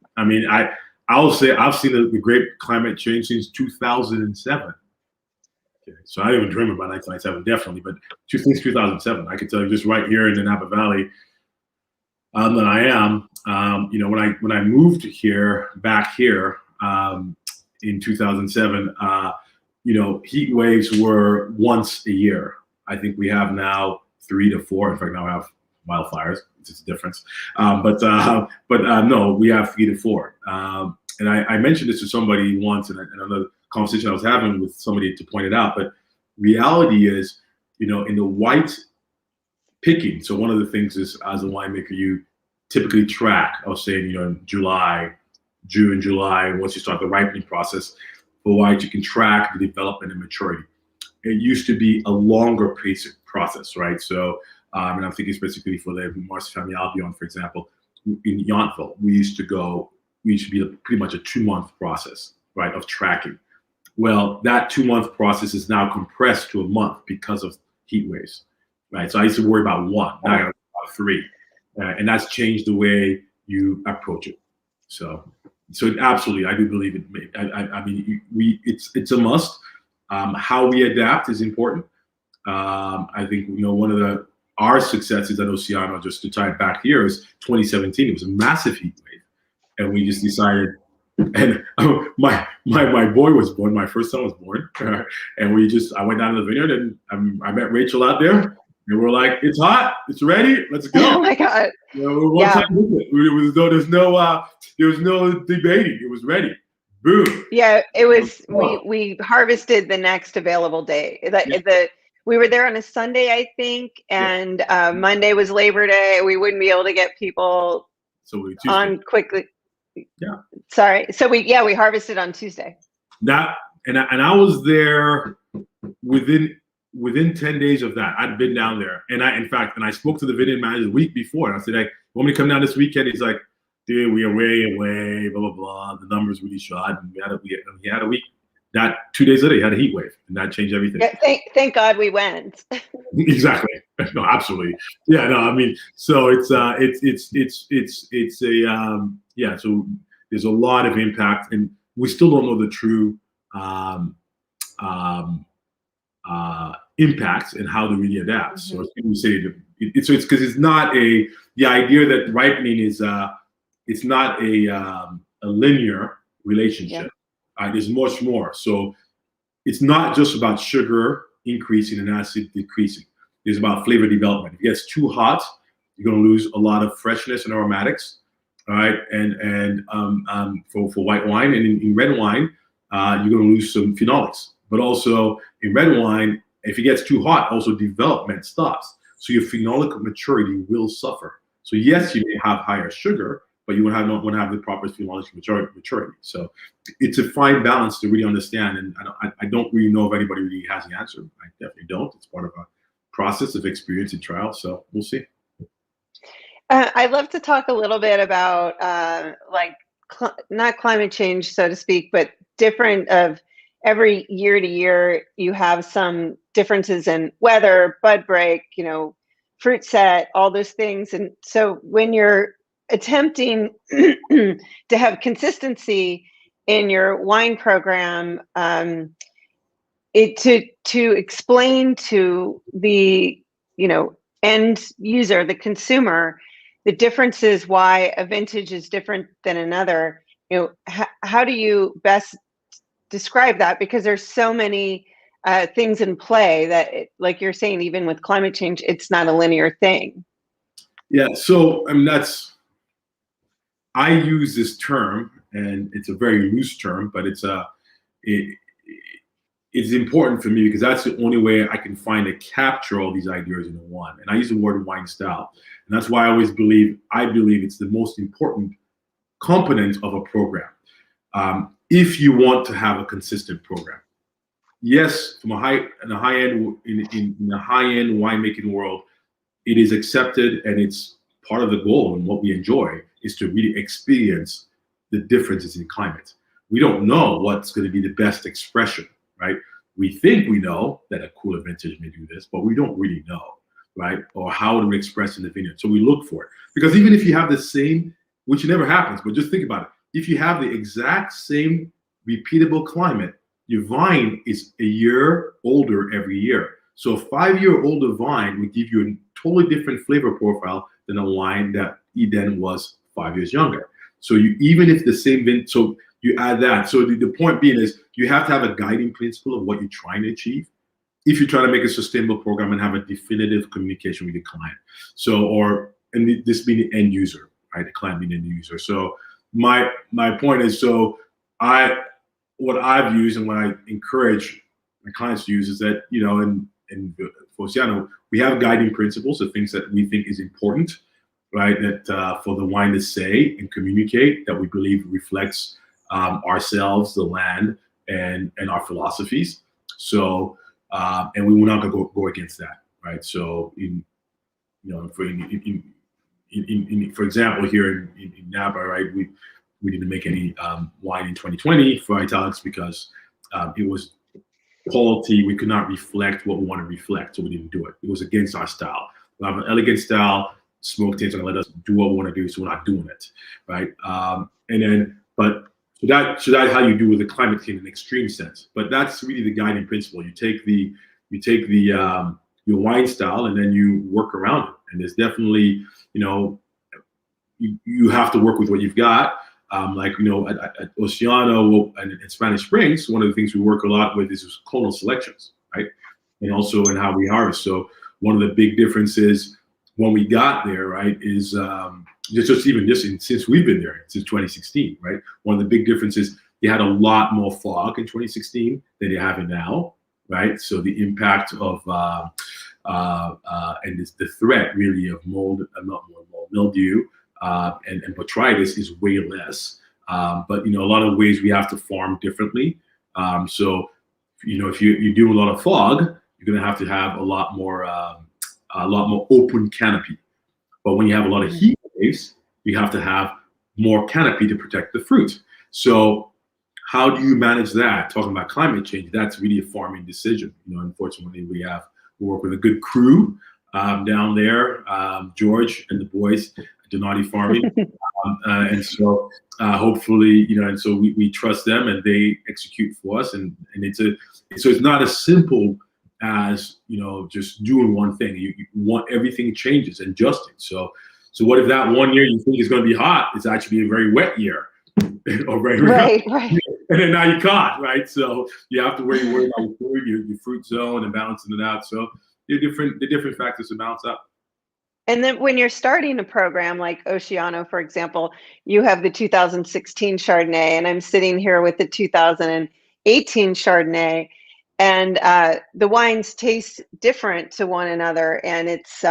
I'll say I've seen the grape climate change since 2007. Okay, so I didn't even dream about 1997, definitely, but since 2007, I can tell you just right here in the Napa Valley that I am. When I moved back here in 2007, heat waves were once a year. I think we have now 3 to 4. In fact, now I have wildfires. It's just a difference. But no, we have 3 to 4. And I mentioned this to somebody once in another conversation I was having with somebody to point it out. But reality is, in the white picking. So one of the things is, as a winemaker, you typically track. I was saying, in June, July, once you start the ripening process for white, you can track the development and maturity. It used to be a longer pace process, right? So, and I'm thinking specifically for the Marcy Family Albion, for example, in Yountville, we used to be pretty much a 2-month process, right, of tracking. Well, that 2-month process is now compressed to a month because of heat waves, right? So I used to worry about 1, now I got to worry about 3, and that's changed the way you approach it. So absolutely, I do believe it. I mean, it's a must. How we adapt is important. I think one of our successes at Oceano, just to tie it back here, is 2017. It was a massive heat wave, and we just decided. And my boy was born. My first son was born, and I went down to the vineyard, and I met Rachel out there, and we're like, "It's hot, it's ready, let's go!" Oh my God! There was no debating. It was ready. Boom. Yeah, it was. We harvested the next available day. We were there on a Sunday, I think, and Monday was Labor Day. We wouldn't be able to get people on quickly. Yeah. Sorry. So we harvested on Tuesday. I was there within 10 days of that. I'd been down there, and I spoke to the vineyard manager the week before, and I said, "Hey, want me to come down this weekend?" He's like, "Dude, we are way away, blah blah blah. The numbers really shot, and he had a week." That 2 days later, he had a heat wave, and that changed everything. Yeah, thank God we went. Exactly. No, absolutely. Yeah. No, I mean, so it's a So there's a lot of impact, and we still don't know the true impacts and how to really adapt. Mm-hmm. So we say it's because it's not the idea that ripening is it's not a linear relationship. Yeah. There's much more. So it's not just about sugar increasing and acid decreasing. It's about flavor development. If it gets too hot, you're going to lose a lot of freshness and aromatics. All right, and for white wine, and in red wine, you're going to lose some phenolics. But also in red wine, if it gets too hot, also development stops. So your phenolic maturity will suffer. So yes, you may have higher sugar, but you not want to have the proper phenolic maturity. So it's a fine balance to really understand. And I don't really know if anybody really has the answer. I definitely don't. It's part of a process of experience and trial. So we'll see. I'd love to talk a little bit about not climate change, so to speak, but different of every year to year, you have some differences in weather, bud break, fruit set, all those things. And so when you're attempting to have consistency in your wine program, to explain to the end user, the consumer, the differences why a vintage is different than another. How do you best describe that? Because there's so many things in play that, like you're saying, even with climate change, it's not a linear thing. Yeah. So I use this term, and it's a very loose term, but it's important for me because that's the only way I can find to capture all these ideas in one. And I use the word wine style. And that's why I believe it's the most important component of a program. If you want to have a consistent program. Yes, from in the high end winemaking world, it is accepted, and it's part of the goal, and what we enjoy is to really experience the differences in climate. We don't know what's going to be the best expression, right? We think we know that a cooler vintage may do this, but we don't really know, right? Or how to express in the vineyard. So we look for it. Because even if you have the same, which never happens, but just think about it. If you have the exact same repeatable climate, your vine is a year older every year. So a 5-year-older vine would give you a totally different flavor profile than a wine that then was 5 years younger. So even if the same vintage, so you add that. So the point being is you have to have a guiding principle of what you're trying to achieve. if you try to make a sustainable program and have a definitive communication with the client. So, and this being the end user, right? The client being the end user. So my point is, so what I've used and what I encourage my clients to use is that, you know, in Oceano, we have guiding principles of things that we think is important, right? That for the wine to say and communicate, that we believe reflects ourselves, the land, and our philosophies. So, and we will not go against that, right? So, for example, here in Napa, right, we didn't make any wine in 2020 for italics because it was quality. We could not reflect what we want to reflect, so we didn't do it. It was against our style. We have an elegant style. Smoke taste are gonna let us do what we want to do, so we're not doing it, right? And then, but so that's how you do with the climate change in an extreme sense. But that's really the guiding principle. You take your wine style and then you work around it. And there's definitely, you know, you have to work with what you've got. Like, you know, at Oceano and in Spanish Springs, one of the things we work a lot with is clonal selections, right? And also in how we harvest. So one of the big differences when we got there, right, is since we've been there since 2016, right? One of the big differences, they had a lot more fog in 2016 than they have it now, right? So the impact of and the threat really of mildew and botrytis is way less. But, you know, a lot of ways we have to farm differently. So, you know, if you do a lot of fog, you're going to have a lot more open canopy. But when you have a lot of heat waves, you have to have more canopy to protect the fruit. So how do you manage that? Talking about climate change, that's really a farming decision. You know, unfortunately, we work with a good crew down there, George and the boys at Donati Farming. And so hopefully, you know, and so we trust them and they execute for us. And so it's not as simple as, you know, just doing one thing. You want everything changes and adjusting. So what if that 1 year you think is going to be hot, it's actually a very wet year or very right. And then now you can't, right? So you have to worry about your fruit zone and balancing it out. So the different factors to balance out. And then when you're starting a program like Oceano, for example, you have the 2016 Chardonnay, and I'm sitting here with the 2018 Chardonnay, and the wines taste different to one another, and it's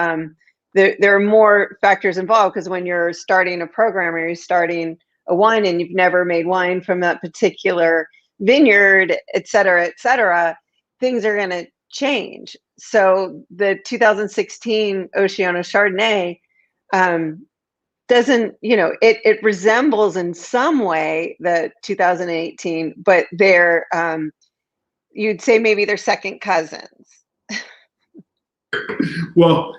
there are more factors involved, because when you're starting a program or you're starting a wine and you've never made wine from that particular vineyard, et cetera, things are going to change. So the 2016 Oceano Chardonnay doesn't, you know, it resembles in some way the 2018, but they're you'd say maybe they're second cousins. Well,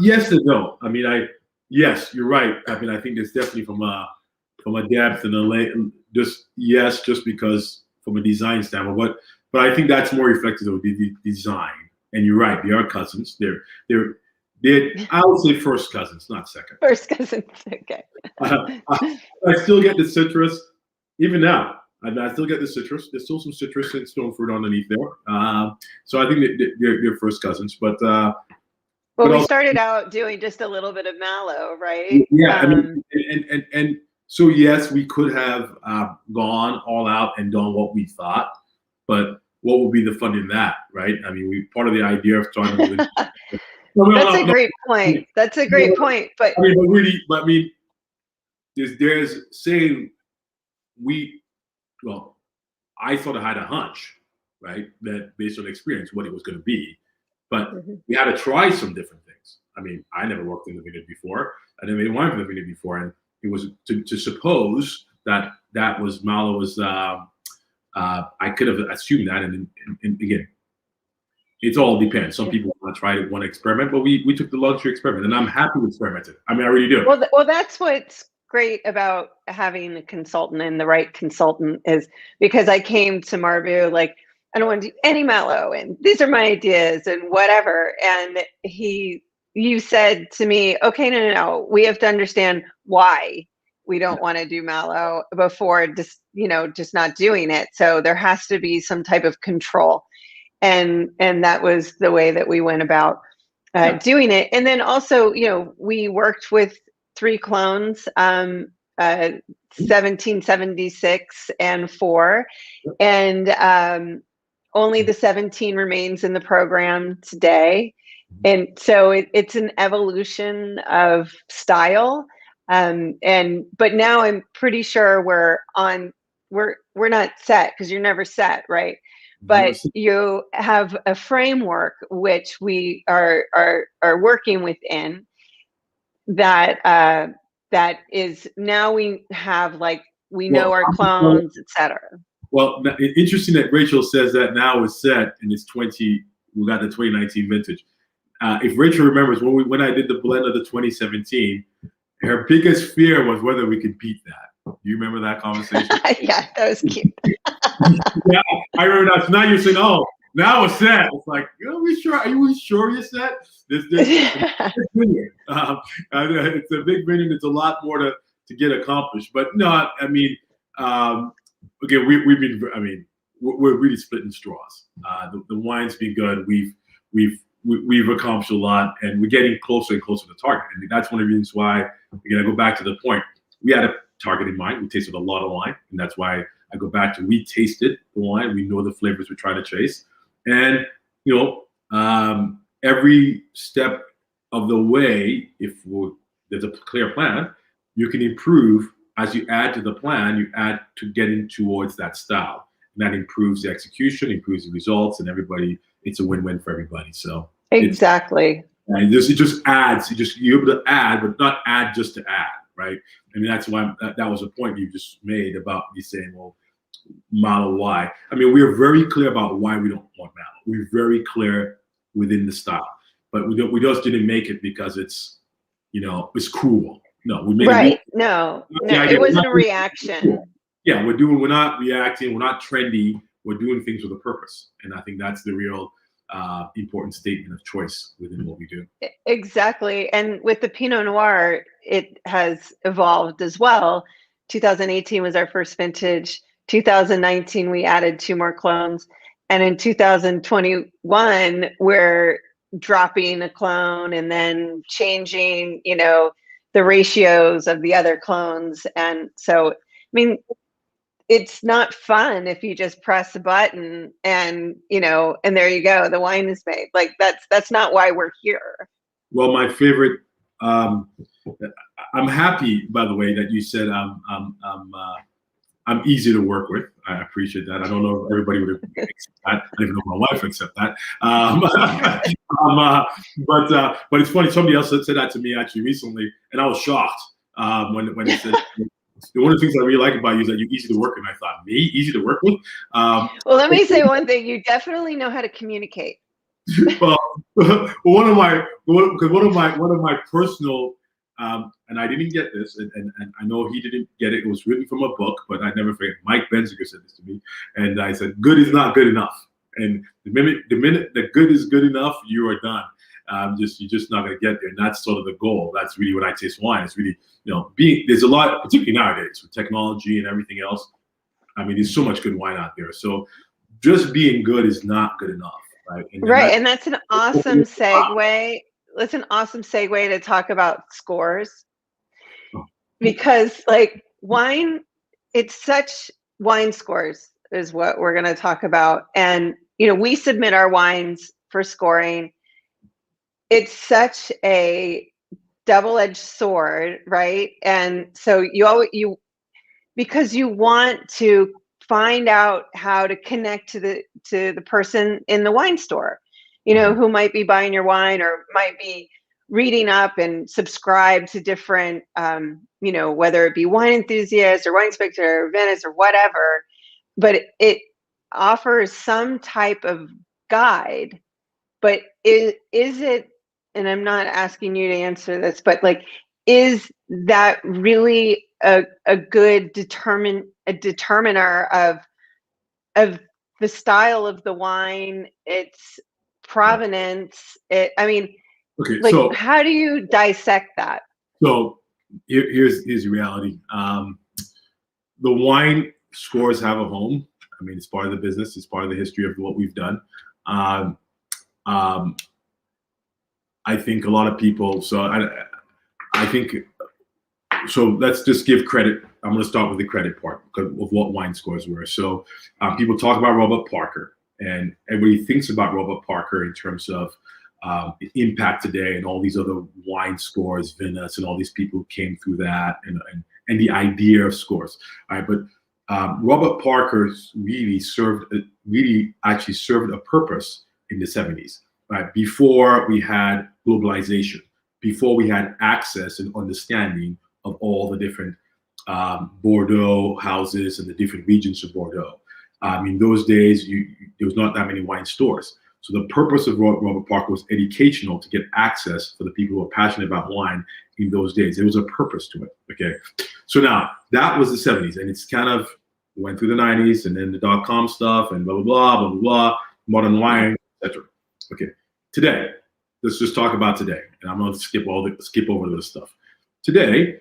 yes and no. I mean, yes, you're right. I mean, I think it's definitely from a depth and just because from a design standpoint, but I think that's more reflective of the design. And you're right, they are cousins. They're I would say first cousins, not second. First cousins, okay. I still get the citrus, even now. I still get the citrus. There's still some citrus and stone fruit underneath there. So I think they're first cousins. But we started out doing just a little bit of mallow, right? Yeah, I mean, and so yes, we could have gone all out and done what we thought, but what would be the fun in that, right? I mean, part of the idea of trying to. That's a great point. That's a great point. But I mean, there's saying I sort of had a hunch, right, that based on experience, what it was going to be, but we had to try some different things. I mean, I never worked in the vineyard before. I never made wine from the vineyard before, and it was to suppose that was mallow was. I could have assumed that, and again, it all depends. Some people want to try it, want to experiment, but we took the luxury experiment, and I'm happy to experiment it. I mean, I really do. Well, that's what's great about having a consultant, and the right consultant is because I came to Marbue like, I don't want to do any mallow, and these are my ideas and whatever. And you said to me, okay, no, we have to understand why we don't want to do mallow before just not doing it. So there has to be some type of control. and that was the way that we went about doing it. And then also, we worked with 3 clones, 1776 and 4, and only the 17 remains in the program today. And so it's an evolution of style. But now I'm pretty sure we're not set, because you're never set, right? But you have a framework which we are working within, that is, now we have, like, we know our clones, etc. Well, interesting that Rachel says that now is set, and it's we got the 2019 vintage. If Rachel remembers, when I did the blend of the 2017, her biggest fear was whether we could beat that. Do you remember that conversation? Yeah, that was cute. Yeah, I remember that. So now you're saying, oh, now it's set. It's like, are we sure? Are you sure you're set? It's a big vineyard. It's a lot more to get accomplished. But no, I mean, again, we've been. I mean, we're really splitting straws. The wine's been good. We've accomplished a lot, and we're getting closer and closer to target. I mean, that's one of the reasons why, again, I go back to the point. We had a target in mind. We tasted a lot of wine, and that's why I go back to, we tasted the wine. We know the flavors we're trying to chase, and every step of the way, if there's a clear plan, you can improve as you add to the plan. You add to getting towards that style, and that improves the execution, improves the results, and everybody. It's a win-win for everybody. So exactly. And it just adds. You're able to add, but not add just to add, right? I mean, that's why that was a point you just made about me saying, well, malo why? I mean, we are very clear about why we don't want malo. We're very clear within the style, but we just didn't make it because it's it's cool. No, we made it. No, it wasn't a reaction. Yeah, we're not reacting. We're not trendy. We're doing things with a purpose, and I think that's the real important statement of choice within what we do. Exactly. And with the Pinot Noir, it has evolved as well. 2018 was our first vintage. 2019, we added 2 more clones. And in 2021, we're dropping a clone and then changing, the ratios of the other clones. And so, I mean, it's not fun if you just press a button and and there you go, the wine is made. Like, that's not why we're here. Well, my favorite, I'm happy, by the way, that you said I'm easy to work with. I appreciate that. I don't know if everybody would accept that. I don't even know if my wife would accept that. But it's funny. Somebody else said that to me actually recently, and I was shocked when they said. One of the things I really like about you is that you're easy to work with. And I thought, me, easy to work with? Well, let me say one thing. You definitely know how to communicate. Well, one of my personal, and I didn't get this, and I know he didn't get it. It was written from a book, but I never forget. Mike Benziger said this to me, and I said, "Good is not good enough." And the minute that good is good enough, you are done. You're just not going to get there, and that's sort of the goal. That's really what I taste wine. It's really, there's a lot, particularly nowadays with technology and everything else. I mean, there's so much good wine out there. So just being good is not good enough, right? And that's an awesome segue. That's an awesome segue to talk about scores, because wine, it's such WineScores is what we're going to talk about, and we submit our wines for scoring. It's such a double-edged sword, right? And so because you want to find out how to connect to the person in the wine store, who might be buying your wine or might be reading up and subscribe to different, whether it be Wine Enthusiast or Wine Inspector or Venice or whatever, but it offers some type of guide. But is it, and I'm not asking you to answer this, but is that really a good determiner of the style of the wine, its provenance? Okay, so how do you dissect that? So here's the reality. The WineScores have a home. I mean, it's part of the business. It's part of the history of what we've done. Um, I think a lot of people. So I think. So let's just give credit. I'm going to start with the credit part of what WineScores were. So people talk about Robert Parker, and everybody thinks about Robert Parker in terms of impact today, and all these other WineScores, Vinus, and all these people who came through that, and the idea of scores. All right, but Robert Parker actually served a purpose in the 70s, right? Before we had globalization, before we had access and understanding of all the different Bordeaux houses and the different regions of Bordeaux. In those days, there was not that many wine stores. So the purpose of Robert Parker was educational, to get access for the people who are passionate about wine in those days. There was a purpose to it, okay? So now, that was the 70s, and it's kind of went through the 90s, and then the dot-com stuff, and blah, blah, blah, blah, blah, blah, modern wine, etc. Okay, today, let's just talk about today, and I'm gonna skip over this stuff. Today,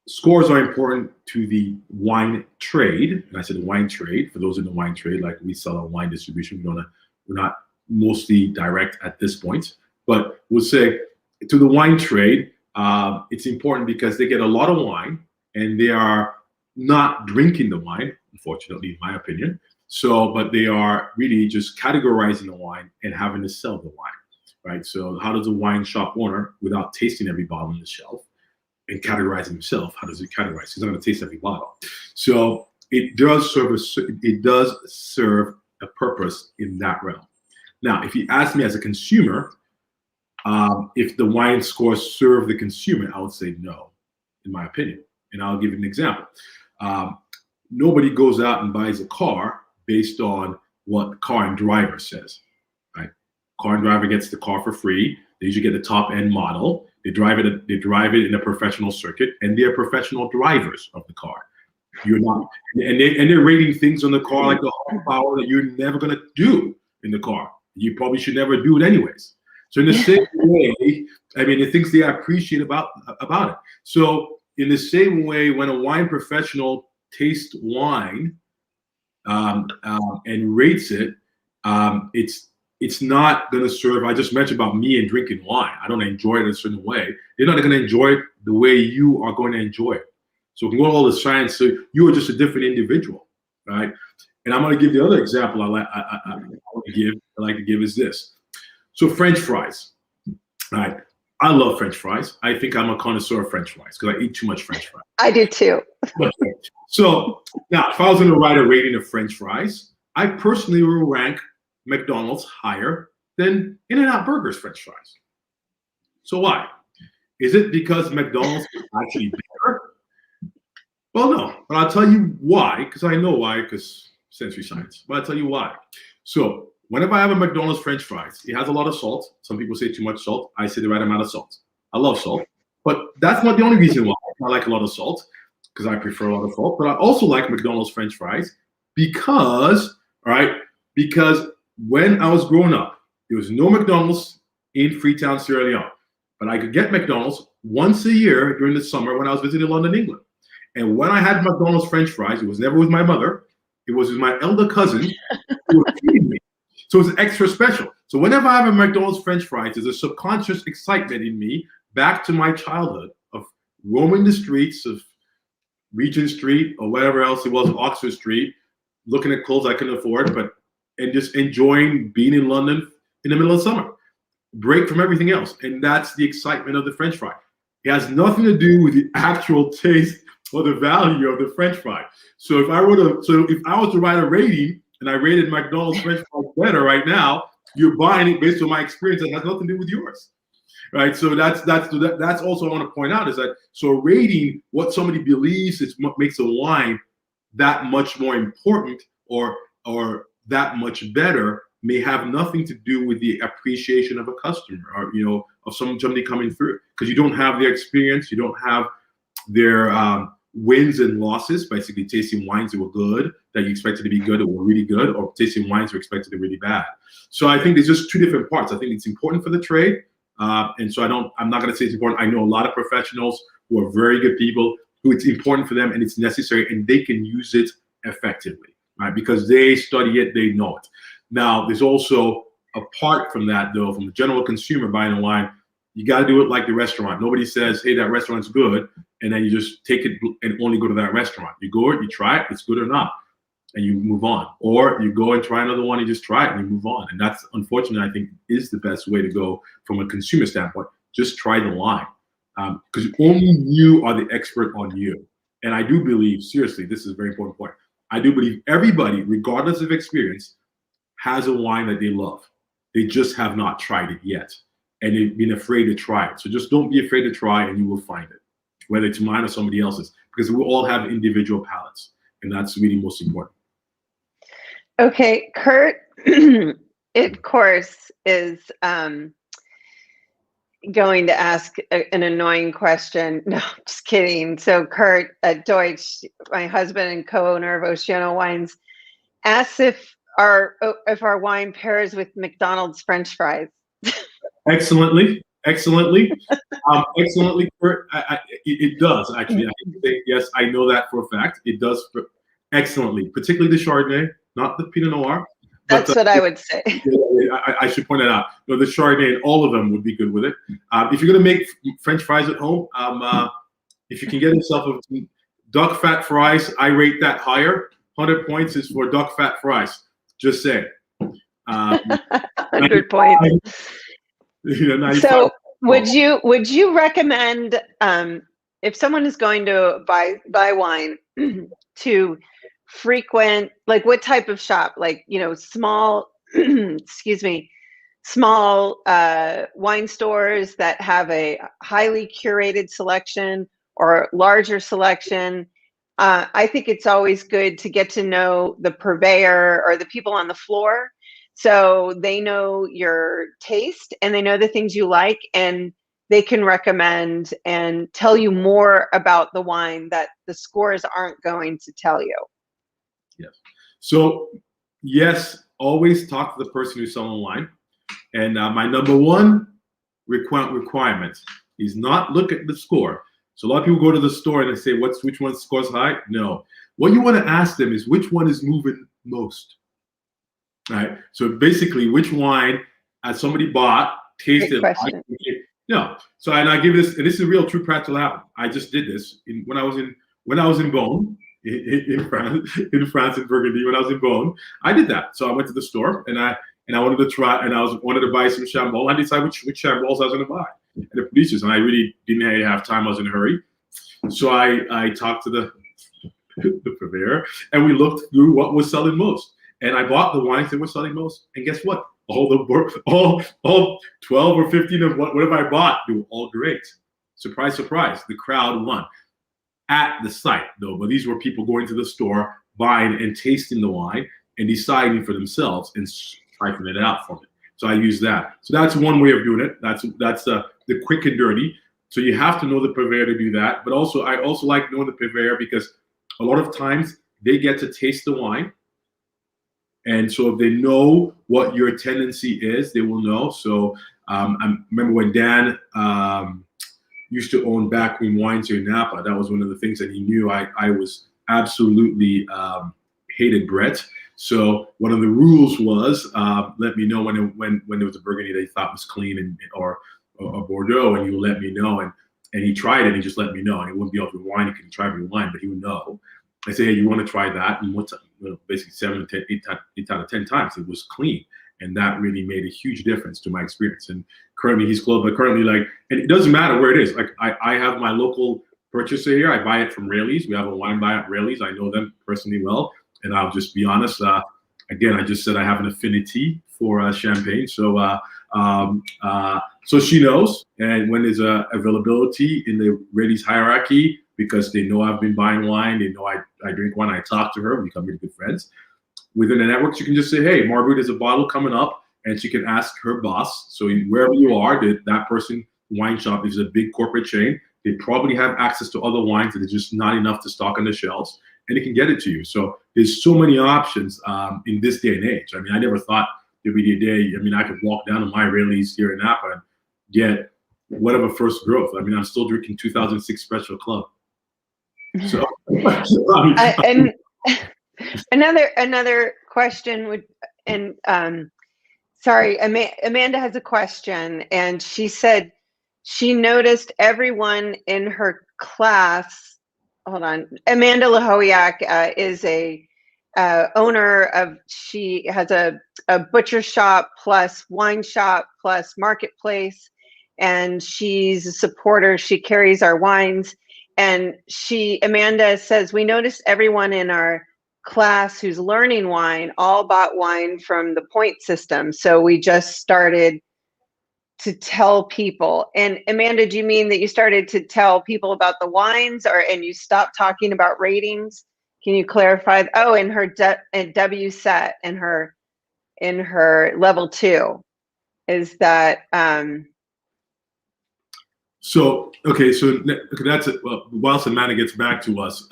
scores are important to the wine trade, and I said the wine trade. For those in the wine trade, like we sell a wine distribution, we're not mostly direct at this point, but we'll say to the wine trade, it's important because they get a lot of wine and they are not drinking the wine, unfortunately, in my opinion. So, but they are really just categorizing the wine and having to sell the wine. Right. So how does a wine shop owner, without tasting every bottle on the shelf and categorizing himself, how does he categorize? He's not going to taste every bottle. So it does serve a purpose in that realm. Now, if you ask me as a consumer, if the wine scores serve the consumer, I would say no, in my opinion. And I'll give you an example. Nobody goes out and buys a car based on what Car and Driver says. Car and Driver gets the car for free. They usually get the top end model. They drive it in a professional circuit, and they're professional drivers of the car. You're not, and they're rating things on the car like the horsepower that you're never gonna do in the car. You probably should never do it anyways. So in the same way, the things they appreciate about it. So in the same way, when a wine professional tastes wine and rates it, it's not going to serve. I just mentioned about me and drinking wine. I don't enjoy it in a certain way. They're not going to enjoy it the way you are going to enjoy it. So we can go all the science. So you are just a different individual, right? And I'm going to give the other example I like to give is this. So French fries, right? I love French fries. I think I'm a connoisseur of French fries because I eat too much French fries. I do too. So now, if I was going to write a rating of French fries, I personally will rank McDonald's higher than In-N-Out Burger's French fries. So why? Is it because McDonald's is actually better? Well, no, but I'll tell you why, because I know why, because sensory science. But I'll tell you why. So whenever I have a McDonald's French fries, it has a lot of salt. Some people say too much salt. I say the right amount of salt. I love salt, but that's not the only reason why I like a lot of salt, because I prefer a lot of salt. But I also like McDonald's French fries because when I was growing up, there was no McDonald's in Freetown, Sierra Leone, but I could get McDonald's once a year during the summer when I was visiting London, England. And when I had McDonald's French fries, it was never with my mother. It was with my elder cousin who was feeding me. So it was extra special. So whenever I have a McDonald's French fries, there's a subconscious excitement in me back to my childhood of roaming the streets of Regent Street or whatever else it was, Oxford Street, looking at clothes I couldn't afford, and just enjoying being in London in the middle of summer. Break from everything else. And that's the excitement of the French fry. It has nothing to do with the actual taste or the value of the French fry. So if I was to write a rating and I rated McDonald's French fries better right now, you're buying it based on my experience that has nothing to do with yours. Right. So that's also I want to point out is that so rating what somebody believes is what makes a wine that much more important or that much better may have nothing to do with the appreciation of a customer or of somebody coming through, because you don't have their experience, you don't have their wins and losses, basically tasting wines that were good that you expected to be good or were really good, or tasting wines you expected to be really bad. So I think there's just two different parts. I think it's important for the trade, and so I'm not going to say it's important. I know a lot of professionals who are very good people who it's important for them and it's necessary and they can use it effectively. right? Because they study it, they know it. Now, there's also, apart from that, though, from the general consumer buying a wine, you got to do it like the restaurant. Nobody says, hey, that restaurant's good, and then you just take it and only go to that restaurant. You go, you try it, it's good or not, and you move on. Or you go and try another one, you just try it and you move on. And that's, unfortunately, I think, is the best way to go from a consumer standpoint. Just try the wine, because only you are the expert on you. And I do believe, seriously, this is a very important point. I do believe everybody, regardless of experience, has a wine that they love. They just have not tried it yet. And they've been afraid to try it. So just don't be afraid to try, and you will find it, whether it's mine or somebody else's, because we all have individual palates. And that's really most important. Okay, Kurt, it, of course, is going to ask an annoying question. No, just kidding. So Kurt Deutsch, my husband and co-owner of Oceano Wines, asks if our wine pairs with McDonald's French fries. Excellently, excellently, Kurt. It does, actually. I can say, yes, I know that for a fact. It does excellently, particularly the Chardonnay, not the Pinot Noir. That's what I would say. I should point that out. No, the Chardonnay and all of them would be good with it. If you're going to make French fries at home, if you can get yourself a duck fat fries, I rate that higher. 100 points is for duck fat fries. Just say. 100 points. So would you recommend, if someone is going to buy wine, to frequent, like, what type of shop, like, small excuse me, small wine stores that have a highly curated selection or larger selection? I think it's always good to get to know the purveyor or the people on the floor, so they know your taste and they know the things you like, and they can recommend and tell you more about the wine that the scores aren't going to tell you. Yes. So, yes, always talk to the person who's selling wine. And my number one requirement is not look at the score. So a lot of people go to the store and they say, which one scores high? No. What you want to ask them is which one is moving most. Right? So basically, which wine has somebody bought, tasted? No. So, and I give this, and this is a real true practical happen. I just did this when I was in Beaune, in France, in Burgundy. When I was in Beaune, I did that. So I went to the store and I wanted to try, and I wanted to buy some Chambol. I decided which Chambols I was going to buy, and the producers. And I really didn't have time. I was in a hurry, so I talked to the purveyor, and we looked through what was selling most. And I bought the wines that were selling most. And guess what? All 12 or 15 of whatever I bought, they were all great. Surprise, surprise. The crowd won. At the site, though, but these were people going to the store, buying and tasting the wine and deciding for themselves and siphoning it out from it. So I use that. So that's one way of doing it. That's the quick and dirty. So you have to know the purveyor to do that. But also, I also like knowing the purveyor because a lot of times they get to taste the wine. And so if they know what your tendency is, they will know. So I remember when Dan used to own Backroom Wines here in Napa. That was one of the things that he knew. I was absolutely hated Brett. So one of the rules was let me know when there was a Burgundy that he thought was clean or a Bordeaux, and he would let me know. And he tried it, and he just let me know. And it wouldn't be off your wine. He couldn't try your wine, but he would know. I say, hey, you want to try that? And basically 8 out of 10 times it was clean. And that really made a huge difference to my experience. And currently he's closed, but currently, like, and it doesn't matter where it is. Like I have my local purchaser here. I buy it from Rayleigh's. We have a wine buy at Rayleigh's. I know them personally well. And I'll just be honest. Again, I just said I have an affinity for champagne. So so she knows. And when there's availability in the Rayleigh's hierarchy, because they know I've been buying wine, they know I drink wine, I talk to her, we become really good friends. Within the networks, you can just say, hey, Marbue, there's a bottle coming up, and she can ask her boss. So wherever you are, that person, wine shop is a big corporate chain. They probably have access to other wines that are just not enough to stock on the shelves, and they can get it to you. So there's so many options in this day and age. I mean, I never thought there'd be a day, I mean, I could walk down to my Rayleigh's here in Napa and get whatever first growth. I mean, I'm still drinking 2006 Special Club. So, Another question would, and sorry, Amanda has a question, and she said she noticed everyone in her class. Hold on, Amanda Lahoyak is a owner of. She has a butcher shop plus wine shop plus marketplace, and she's a supporter. She carries our wines, and Amanda says we noticed everyone in our class who's learning wine all bought wine from the point system. So we just started to tell people. And Amanda, do you mean that you started to tell people about the wines, and you stopped talking about ratings? Can you clarify? Oh, in her W set in her level 2, is that So that's it. Well, whilst Amanda gets back to us,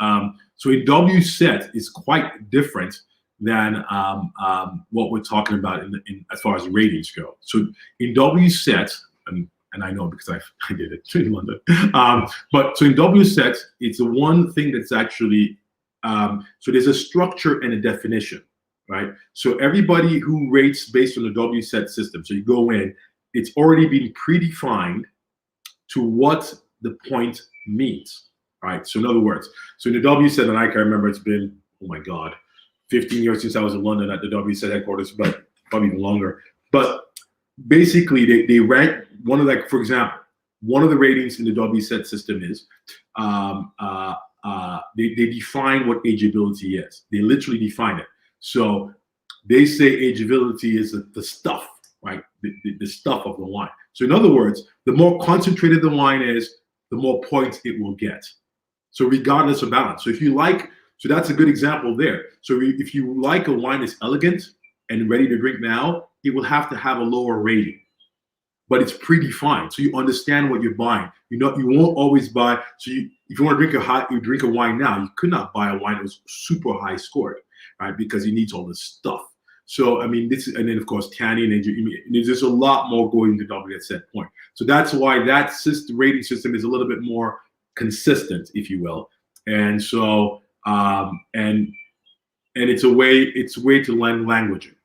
so a W set is quite different than what we're talking about in as far as ratings go. So in W set, and I know because I did it in London. But so in W set, it's the one thing that's actually so there's a structure and a definition, right? So everybody who rates based on the W set system, so you go in, it's already been predefined to what the point means, right? So in other words, so in the W set, and I can remember it's been, oh my God, 15 years since I was in London at the W set headquarters, but probably even longer. But basically, they rank one of, like, for example, one of the ratings in the W set system is they define what ageability is. They literally define it. So they say ageability is the stuff, right? The stuff of the wine. So in other words, the more concentrated the wine is, the more points it will get. So regardless of balance. So if you like, so that's a good example there. So if you like a wine that's elegant and ready to drink now, it will have to have a lower rating. But it's predefined, so you understand what you're buying. You won't always buy. So if you want to drink a wine now, you could not buy a wine that was super high scored, right? Because it needs all this stuff. So I mean, and then of course tannin, and there's a lot more going to W at that point. So that's why that rating system is a little bit more consistent, if you will. And so and it's a way to learn language,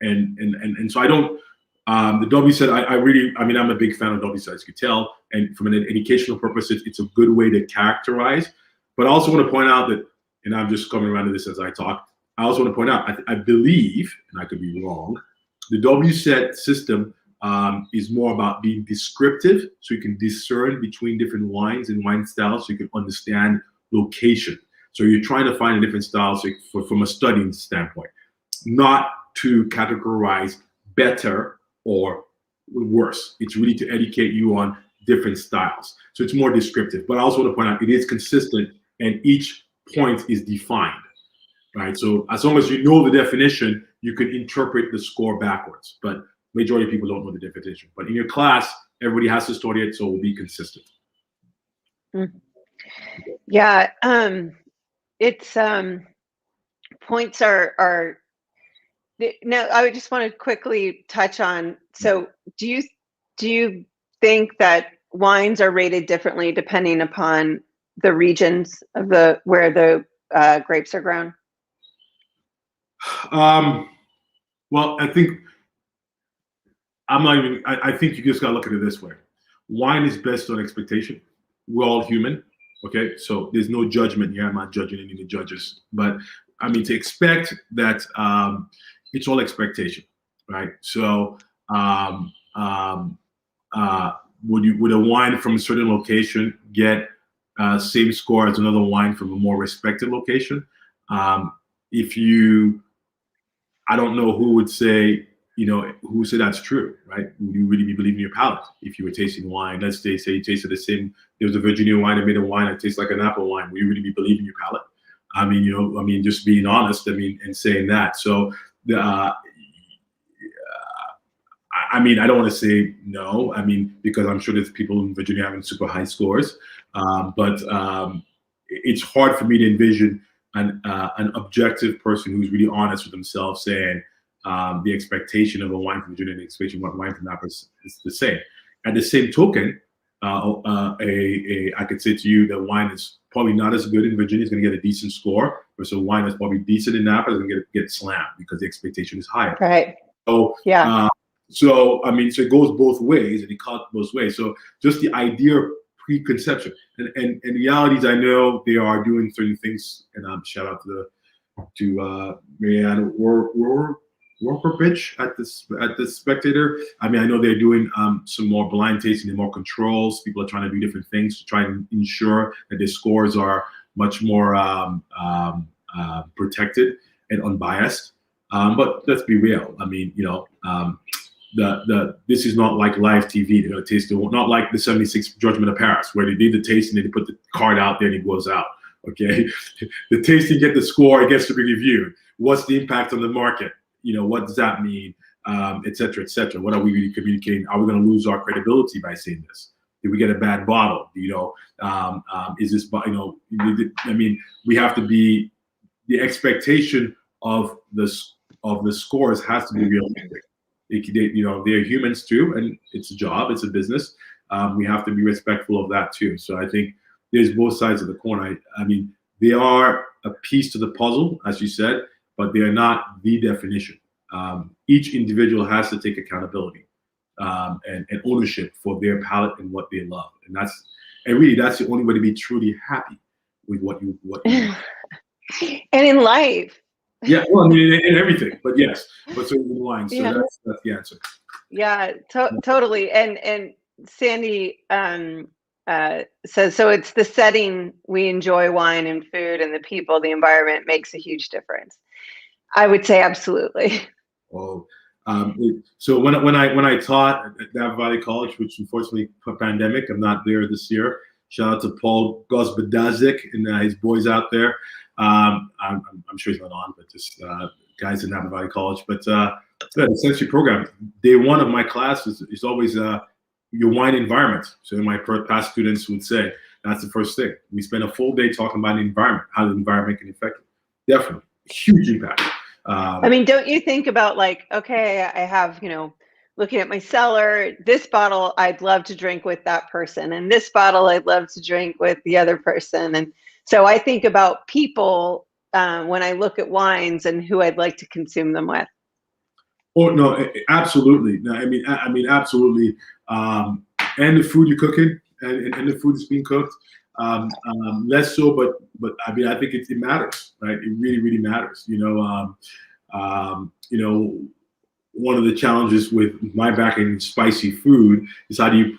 and so I don't. The W set, I'm a big fan of W set, as you can tell, and from an educational purpose, it's a good way to characterize. But I also want to point out that, and I'm just coming around to this as I talk, I also want to point out, I believe, and I could be wrong, the W set system is more about being descriptive, so you can discern between different wines and wine styles, so you can understand location. So you're trying to find a different style, so from a studying standpoint, not to categorize better or worse. It's really to educate you on different styles. So it's more descriptive. But I also want to point out it is consistent and each point is defined, right? So as long as you know the definition, you can interpret the score backwards. But majority of people don't know the definition. But in your class, everybody has to study it, so it will be consistent. Yeah, it's points are. Now, I would just want to quickly touch on. So, do you think that wines are rated differently depending upon the regions of where the grapes are grown? Well, I think I think you just gotta look at it this way. Wine is based on expectation. We're all human, okay? So there's no judgment here. I'm not judging any of the judges, but I mean to expect that. It's all expectation, right? So would a wine from a certain location get same score as another wine from a more respected location? I don't know who would say, who would say that's true, right? Would you really be believing your palate if you were tasting wine? Let's say you tasted the same, there was a Virginia wine that made a wine that tastes like an apple wine. Would you really be believing your palate? I mean, just being honest, and saying that. So I don't want to say no. Because I'm sure there's people in Virginia having super high scores, but it's hard for me to envision an objective person who's really honest with themselves saying the expectation of a wine from Virginia and the expectation of a wine from Napa is the same. At the same token, I could say to you that wine is probably not as good in Virginia. It's going to get a decent score, versus a wine that's probably decent in Napa doesn't get slammed because the expectation is higher. Right. So yeah. So I mean, so it goes both ways, and it cuts both ways. So just the idea of preconception and realities, I know they are doing certain things, and shout out to Marianne Workerbitch at the Spectator. I mean, I know they're doing some more blind tasting and more controls. People are trying to do different things to try and ensure that their scores are much more protected and unbiased. But let's be real. I mean, you know, this is not like live TV. They're taste not like the 76 Judgment of Paris, where they did the tasting and they put the card out there and it goes out. Okay, the tasting get the score, it gets to be reviewed. What's the impact on the market? You know, what does that mean? Et cetera, et cetera. What are we really communicating? Are we going to lose our credibility by saying this? Did we get a bad bottle? You know, is this? You know, I mean, we have to be. The expectation of the scores has to be realistic. You know, they're humans too, and it's a job, it's a business. We have to be respectful of that too. So I think there's both sides of the coin. I mean, they are a piece to the puzzle, as you said, but they are not the definition. Each individual has to take accountability and ownership for their palate and what they love, and really that's the only way to be truly happy with what you and in life. Yeah, well, I mean, in everything, but yes, but certainly in wine. So yeah. That's the answer. Yeah, totally. And Sandy says, so it's the setting we enjoy wine and food, and the people, the environment makes a huge difference. I would say absolutely. Oh, so when I taught at Napa Valley College, which unfortunately for pandemic, I'm not there this year. Shout out to Paul Gosbadazik and his boys out there. I'm sure he's not on, but just guys in Napa Valley College. But the sensory program, day one of my class is always your wine environment. So my past students would say that's the first thing. We spend a full day talking about the environment, how the environment can affect it. Definitely, huge impact. I mean, don't you think about like, okay, I have, you know, looking at my cellar, this bottle I'd love to drink with that person, and this bottle I'd love to drink with the other person, and so I think about people when I look at wines and who I'd like to consume them with. Oh no, absolutely. No, I mean, absolutely. And the food you're cooking, and the food that's being cooked, less so, but I mean, I think it matters, right? It really, really matters. You know, one of the challenges with my background in spicy food is how do you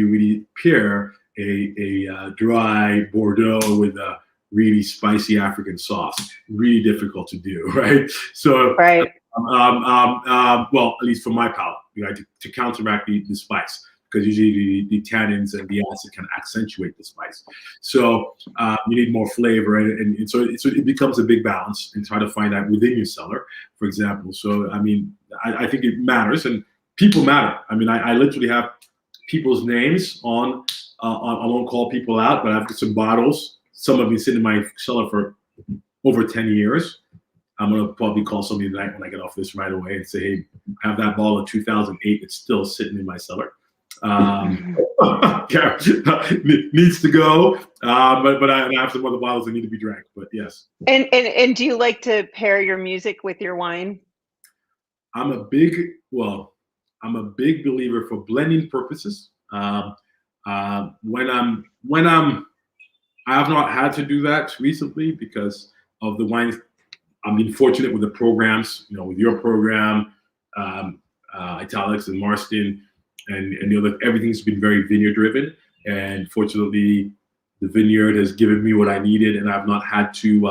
really pair a dry Bordeaux with a really spicy African sauce? Really difficult to do, right? So, right. Well, at least for my palate, you know, to counteract the spice, because usually the tannins and the acid can accentuate the spice. So you need more flavor, and so it becomes a big balance, and try to find that within your cellar, for example. So I mean, I think it matters, and people matter. I mean, I literally have people's names on. I won't call people out, but I've got some bottles. Some have been sitting in my cellar for over 10 years. I'm going to probably call somebody tonight when I get off this right away and say, hey, I have that bottle of 2008. It's still sitting in my cellar. Yeah, needs to go. But I have some other bottles that need to be drank. But yes. And do you like to pair your music with your wine? I'm a big believer for blending purposes. I have not had to do that recently because of the wine. I've been fortunate with the programs, you know, with your program, Italics and Marston, and the other. Everything's been very vineyard driven, and fortunately, the vineyard has given me what I needed, and I've not had to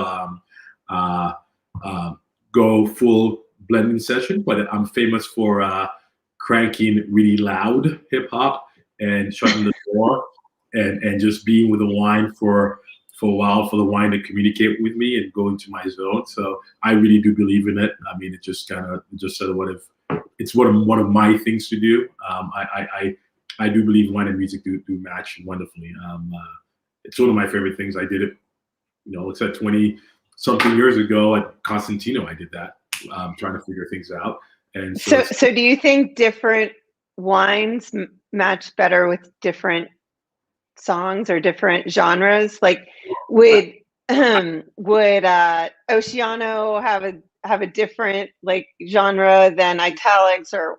go full blending session. But I'm famous for cranking really loud hip hop and shutting the door and just being with the wine for a while, for the wine to communicate with me and go into my zone. So I really do believe in it. I mean, it just sort of it's one of my things to do. I do believe wine and music do match wonderfully. It's one of my favorite things. I did it, you know, it's at 20 something years ago at Constantino. I did that, trying to figure things out. And so do you think different wines match better with different songs or different genres? Like would Oceano have a different like genre than Italics or?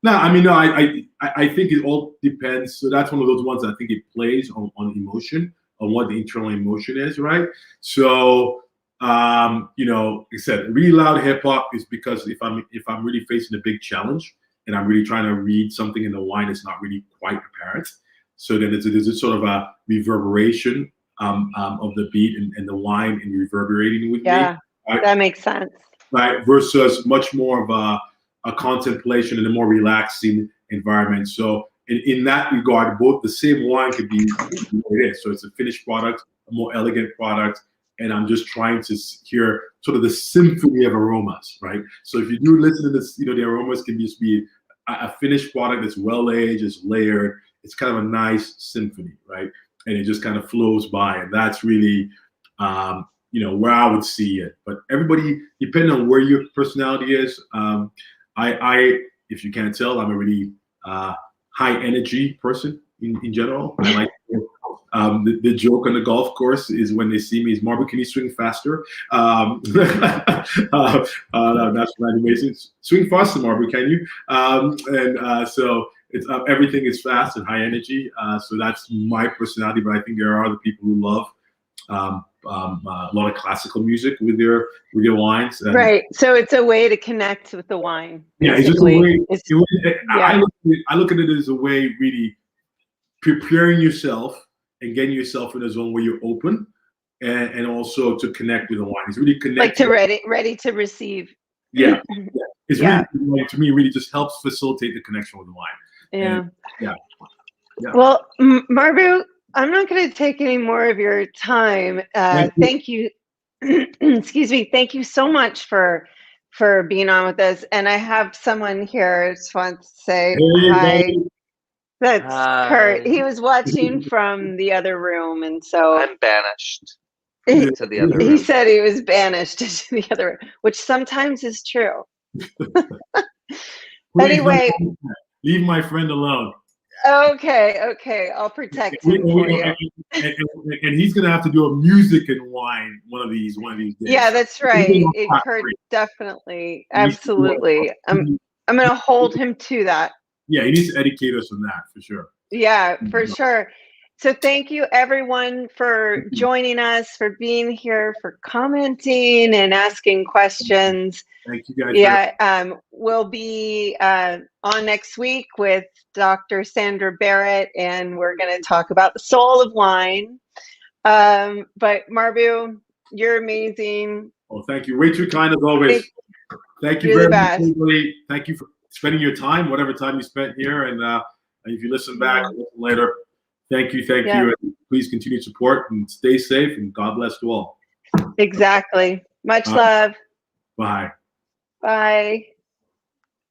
No, I mean, no, I think it all depends. So that's one of those ones that I think it plays on emotion, on what the internal emotion is, right? So, you know, like I said, really loud hip hop is because if I'm really facing a big challenge and I'm really trying to read something in the wine that's not really quite apparent, so then there's a sort of a reverberation of the beat and the wine and reverberating with me. Right? That makes sense. Right, versus much more of a contemplation and a more relaxing environment. So in that regard, both the same wine could be what it is. So it's a finished product, a more elegant product, and I'm just trying to hear sort of the symphony of aromas, right? So if you do listen to this, you know, the aromas can just be a finished product that's well aged, it's layered, it's kind of a nice symphony, right? And it just kind of flows by, and that's really you know, where I would see it. But everybody, depending on where your personality is, I if you can't tell, I'm a really high energy person in general. I like the joke on the golf course is when they see me is, Marbue, can you swing faster? That's not amazing. Swing faster, Marbue, can you? So it's everything is fast and high energy. So that's my personality. But I think there are other people who love a lot of classical music with your wines. And, right. So it's a way to connect with the wine. Yeah, it's just a way. I look at it as a way really preparing yourself and getting yourself in a zone where you're open and also to connect with the wine. It's really connect. Like to ready to receive. Yeah. It's really, to me, really just helps facilitate the connection with the wine. Yeah. And, Well, Marbue, I'm not going to take any more of your time. Thank you. Excuse me. Thank you so much for being on with us. And I have someone here who just wants to say hi. Buddy. That's Kurt. He was watching from the other room, and so I'm banished to the other room. He said he was banished to the other room, which sometimes is true. Anyway, leave my friend alone. Okay, I'll protect him for you. And he's gonna have to do a music and wine one of these days. Yeah, that's right. Kurt, definitely, absolutely. I'm gonna hold him to that. Yeah, he needs to educate us on that for sure. Yeah, for sure. So thank you everyone for joining us, for being here, for commenting and asking questions. Thank you guys. Yeah, we'll be on next week with Dr. Sandra Barrett, and we're going to talk about the soul of wine. But Marbue, you're amazing. Oh, thank you. Way too kind as always. Thank you very much, everybody. Thank you for spending your time, whatever time you spent here. And if you listen back or listen later, thank you. And please continue to support and stay safe, and God bless you all. Exactly. Much love. Bye. Bye.